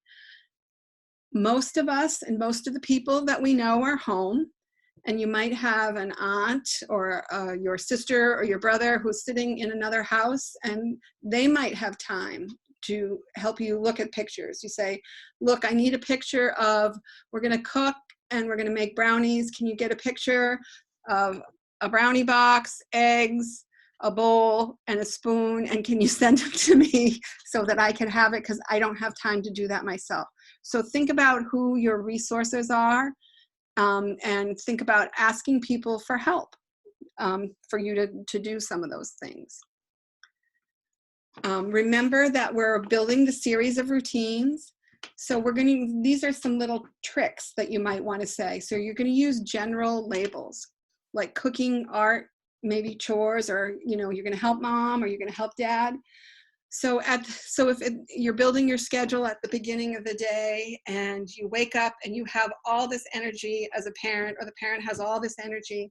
Most of us and most of the people that we know are home. And you might have an aunt or your sister or your brother who's sitting in another house, and they might have time to help you look at pictures. You say, look, I need a picture of, we're going to cook and we're going to make brownies. Can you get a picture of a brownie box, eggs, a bowl, and a spoon? And can you send them to me so that I can have it, because I don't have time to do that myself. So think about who your resources are. And think about asking people for help for you to do some of those things. Remember that we're building the series of routines. So these are some little tricks that you might want to say. So you're going to use general labels like cooking, art, maybe chores, or you're going to help mom or you're going to help dad. So if you're building your schedule at the beginning of the day and you wake up and you have all this energy as a parent, or the parent has all this energy,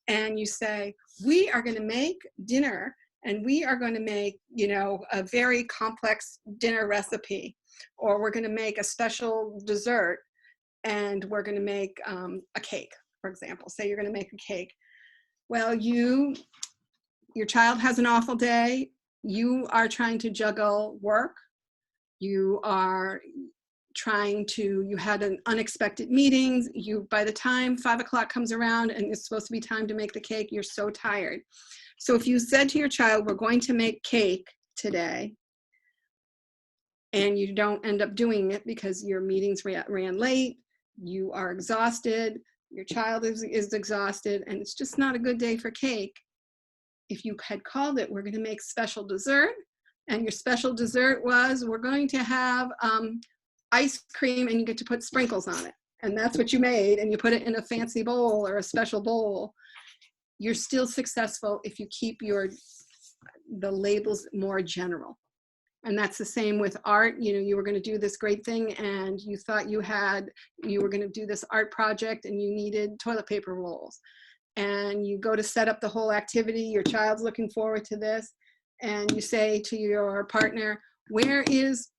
and you say, we are going to make dinner and we are going to make, a very complex dinner recipe, or we're going to make a special dessert and we're going to make a cake, for example. Say you're going to make a cake. Well, your child has an awful day. You are trying to juggle work. You had an unexpected meeting. By the time 5 o'clock comes around and it's supposed to be time to make the cake, you're so tired. So if you said to your child, we're going to make cake today, and you don't end up doing it because your meetings ran late, you are exhausted, your child is exhausted, and it's just not a good day for cake. If you had called it, we're going to make special dessert, and your special dessert was, we're going to have ice cream and you get to put sprinkles on it. And that's what you made, and you put it in a fancy bowl or a special bowl. You're still successful if you keep the labels more general. And that's the same with art. You were going to do this great thing and you thought you were going to do this art project and you needed toilet paper rolls. And you go to set up the whole activity, your child's looking forward to this, and you say to your partner, where is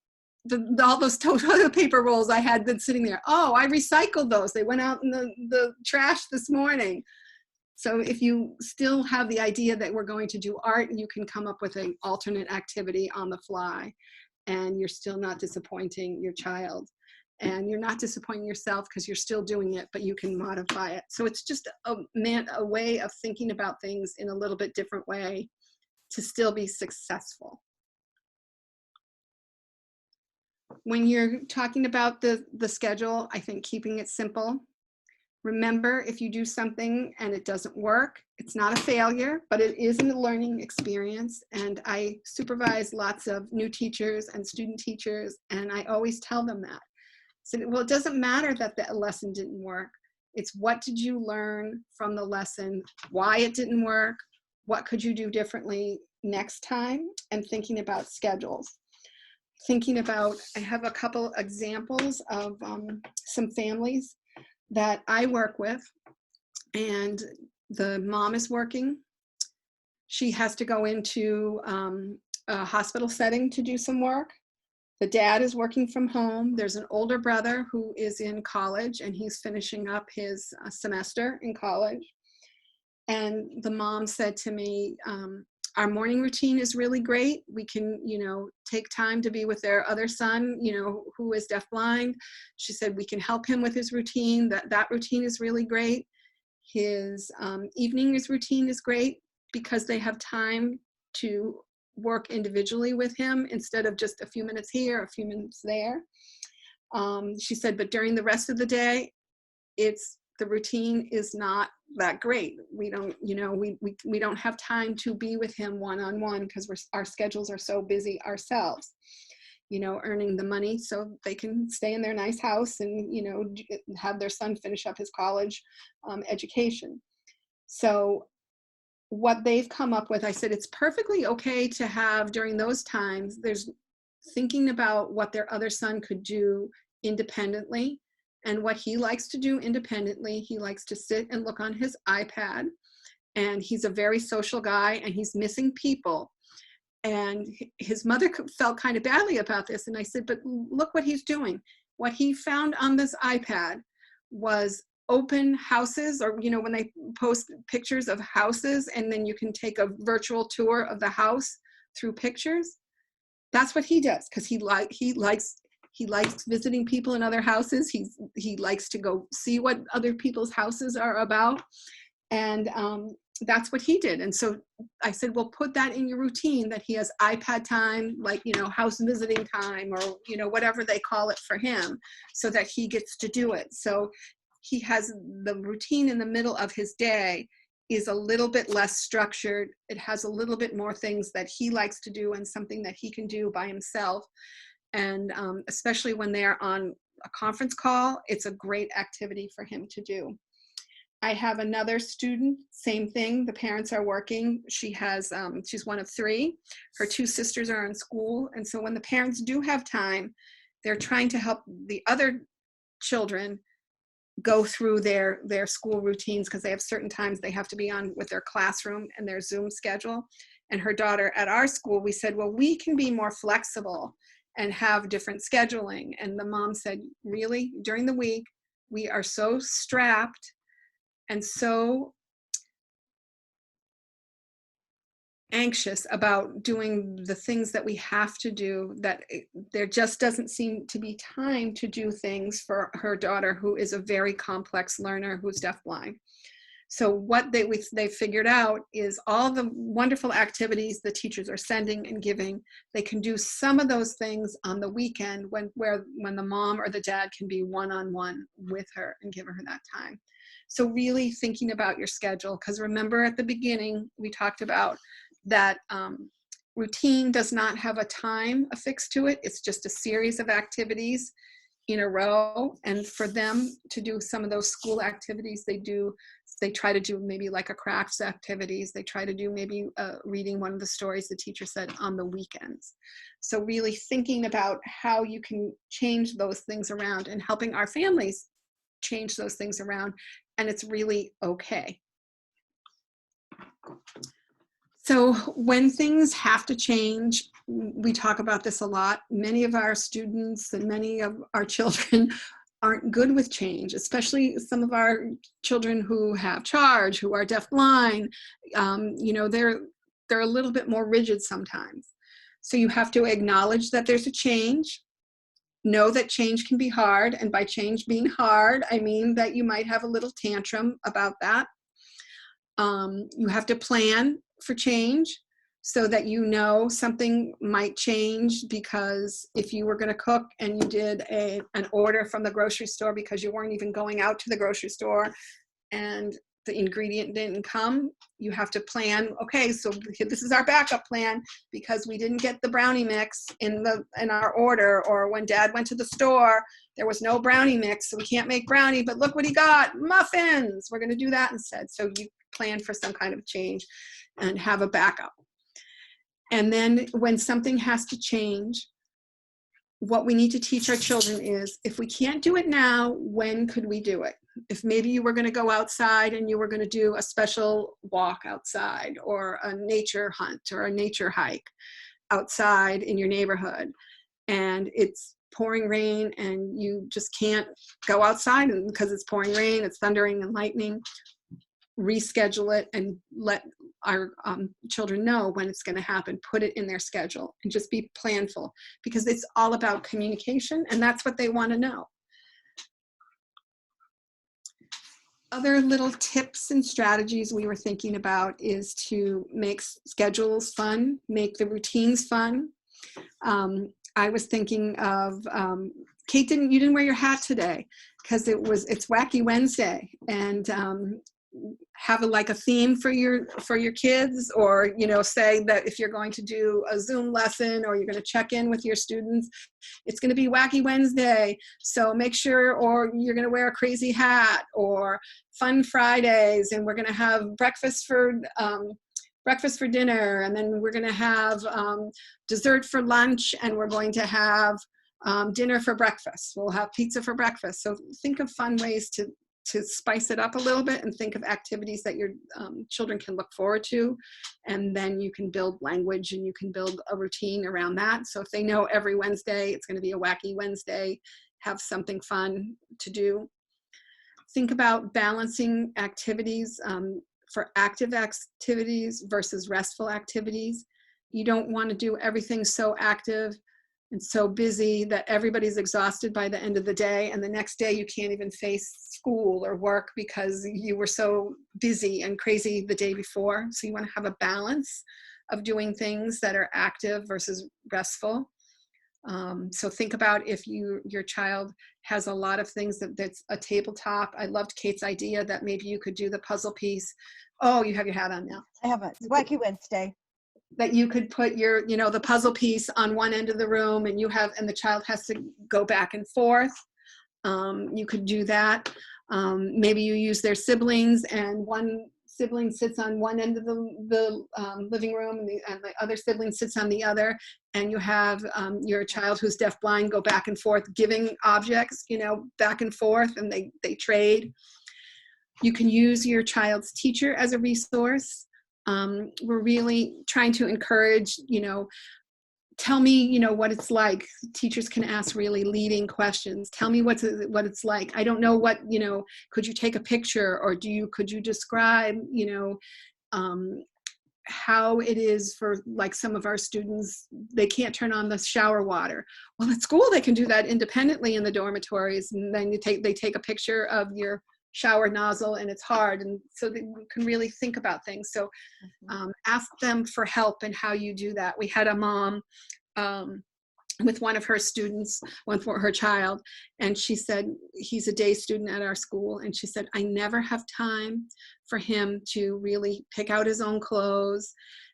all those toilet paper rolls I had been sitting there? Oh, I recycled those. They went out in the trash this morning. So if you still have the idea that we're going to do art, you can come up with an alternate activity on the fly, and you're still not disappointing your child. And you're not disappointing yourself because you're still doing it, but you can modify it. So it's just a way of thinking about things in a little bit different way to still be successful. When you're talking about the schedule, I think keeping it simple. Remember, if you do something and it doesn't work, it's not a failure, but it is a learning experience. And I supervise lots of new teachers and student teachers, and I always tell them that. So, well, it doesn't matter that the lesson didn't work. It's what did you learn from the lesson, why it didn't work, what could you do differently next time, and thinking about schedules. I have a couple examples of some families that I work with, and the mom is working. She has to go into a hospital setting to do some work. The dad is working from home. There's an older brother who is in college, and he's finishing up his semester in college. And the mom said to me, our morning routine is really great. We can, take time to be with their other son, who is deafblind. She said, we can help him with his routine. That routine is really great. His evening routine is great because they have time to work individually with him instead of just a few minutes here, a few minutes there. She said, but during the rest of the day, the routine is not that great. We don't, we don't have time to be with him one-on-one because our schedules are so busy ourselves, earning the money so they can stay in their nice house and, have their son finish up his college education. So what they've come up with, I said, it's perfectly okay to have during those times, there's thinking about what their other son could do independently and what he likes to do independently. He likes to sit and look on his iPad, and he's a very social guy, and he's missing people. And his mother felt kind of badly about this. And I said, but look what he's doing. What he found on this iPad was open houses, or, when they post pictures of houses and then you can take a virtual tour of the house through pictures. That's what he does, because he likes visiting people in other houses. He likes to go see what other people's houses are about. And that's what he did. And so I said, well, put that in your routine, that he has iPad time, like, house visiting time, or, whatever they call it for him, so that he gets to do it. So he has the routine in the middle of his day is a little bit less structured. It has a little bit more things that he likes to do and something that he can do by himself. And especially when they're on a conference call, it's a great activity for him to do. I have another student, same thing. The parents are working. She has, she's one of 3. Her 2 sisters are in school. And so when the parents do have time, they're trying to help the other children go through their school routines, because they have certain times they have to be on with their classroom and their Zoom schedule. And her daughter at our school, we said, well, we can be more flexible and have different scheduling. And the mom said, really, during the week, we are so strapped and so anxious about doing the things that we have to do that there just doesn't seem to be time to do things for her daughter, who is a very complex learner who's deafblind. So what they figured out is all the wonderful activities the teachers are sending and giving, they can do some of those things on the weekend when the mom or the dad can be one-on-one with her and give her that time. So really thinking about your schedule, because remember at the beginning, we talked about that routine does not have a time affixed to it. It's just a series of activities in a row. And for them to do some of those school activities, they try to do maybe like a crafts activities. They try to do maybe reading one of the stories the teacher said on the weekends. So really thinking about how you can change those things around and helping our families change those things around. And it's really okay. So when things have to change, we talk about this a lot. Many of our students and many of our children aren't good with change, especially some of our children who have charge, who are deafblind. They're a little bit more rigid sometimes. So you have to acknowledge that there's a change. Know that change can be hard. And by change being hard, I mean that you might have a little tantrum about that. You have to plan for change so that something might change, because if you were going to cook and you did an order from the grocery store because you weren't even going out to the grocery store and the ingredient didn't come, you have to plan, okay, so this is our backup plan because we didn't get the brownie mix in our order, or when Dad went to the store, there was no brownie mix, so we can't make brownie, but look what he got, muffins. We're going to do that instead. So you plan for some kind of change and have a backup. And then when something has to change, what we need to teach our children is, if we can't do it now, when could we do it? If maybe you were going to go outside and you were going to do a special walk outside, or a nature hunt or a nature hike outside in your neighborhood, and it's pouring rain and you just can't go outside because it's pouring rain, it's thundering and lightning, reschedule it and let our children know when it's going to happen. Put it in their schedule and just be planful, because it's all about communication and that's what they want to know. Other little tips and strategies we were thinking about is to make schedules fun, make the routines fun. I was thinking of, Kate, you didn't wear your hat today because it's Wacky Wednesday, and have like a theme for your kids, or say that if you're going to do a Zoom lesson or you're going to check in with your students, it's going to be Wacky Wednesday, so make sure, or you're going to wear a crazy hat, or Fun Fridays, and we're going to have breakfast for dinner, and then we're going to have dessert for lunch, and we're going to have dinner for breakfast. We'll have pizza for breakfast. So think of fun ways to spice it up a little bit, and think of activities that your children can look forward to, and then you can build language and you can build a routine around that. So if they know every Wednesday it's going to be a Wacky Wednesday, have something fun to do. Think about balancing activities for active activities versus restful activities. You don't want to do everything so active and so busy that everybody's exhausted by the end of the day, and the next day you can't even face school or work because you were so busy and crazy the day before. So you want to have a balance of doing things that are active versus restful. So think about if your child has a lot of things that's a tabletop. I loved Kate's idea that maybe you could do the puzzle piece. Oh, you have your hat on now. I have a Wacky Wednesday. That you could put your, the puzzle piece on one end of the room, and the child has to go back and forth. You could do that. Maybe you use their siblings, and one sibling sits on one end of the living room, and the other sibling sits on the other, and you have your child who's deafblind go back and forth giving objects, back and forth, and they trade. You can use your child's teacher as a resource. We're really trying to encourage, tell me, what it's like. Teachers can ask really leading questions. Tell me what it's like. I don't know what, could you take a picture, or could you describe, how it is for, like, some of our students, they can't turn on the shower water. Well, at school they can do that independently in the dormitories, and then they take a picture of your shower nozzle, and it's hard, and so they can really think about things. So ask them for help in how you do that. We had a mom with one of her students, one for her child, and she said, he's a day student at our school, and she said, I never have time for him to really pick out his own clothes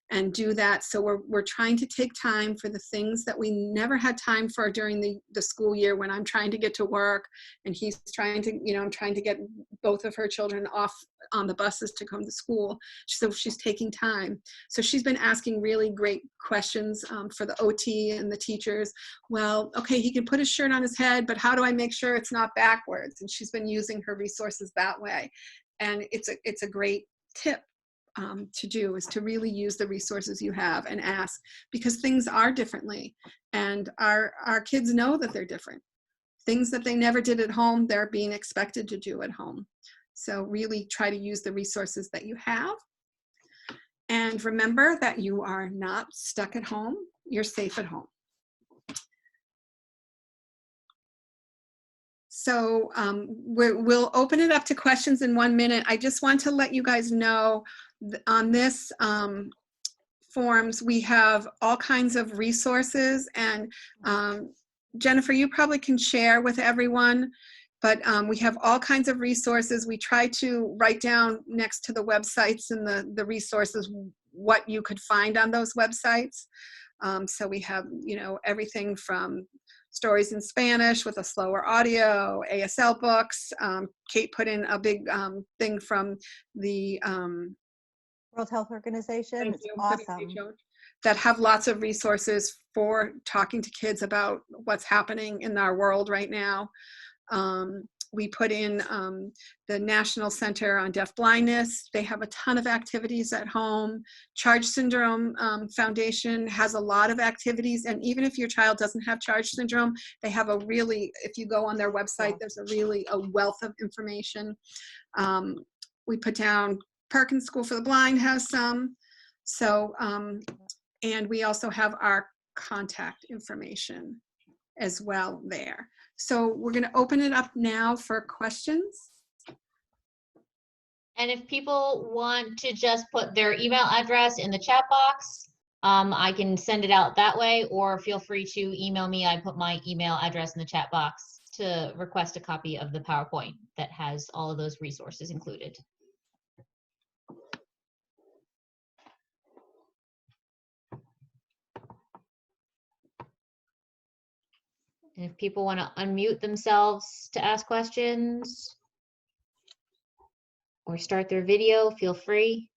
and do that. So we're trying to take time for the things that we never had time for during the school year, when I'm trying to get to work and he's trying to, I'm trying to get both of her children off on the buses to come to school. So she's taking time. So she's been asking really great questions for the OT and the teachers. Well, okay, he can put his shirt on his head, but how do I make sure it's not backwards? And she's been using her resources that way. And it's a great tip. To do is to really use the resources you have and ask, because things are differently, and our kids know that they're different. Things that they never did at home, they're being expected to do at home. So really try to use the resources that you have. And remember that you are not stuck at home, you're safe at home. So we'll open it up to questions in 1 minute. I just want to let you guys know on this forms, we have all kinds of resources, and Jennifer, you probably can share with everyone, but we have all kinds of resources. We try to write down next to the websites and the resources what you could find on those websites. So we have, everything from stories in Spanish with a slower audio, ASL books. Kate put in a big thing from the World Health Organization. It's awesome. That have lots of resources for talking to kids about what's happening in our world right now. We put in the National Center on Deafblindness. They have a ton of activities at home. Charge Syndrome Foundation has a lot of activities. And even if your child doesn't have Charge Syndrome, they have a really, if you go on their website, there's a wealth of information. We put down Perkins School for the Blind has some. So, and we also have our contact information as well there. So we're going to open it up now for questions. And if people want to just put their email address in the chat box, I can send it out that way, or feel free to email me. I put my email address in the chat box to request a copy of the PowerPoint that has all of those resources included. And if people want to unmute themselves to ask questions or start their video, feel free.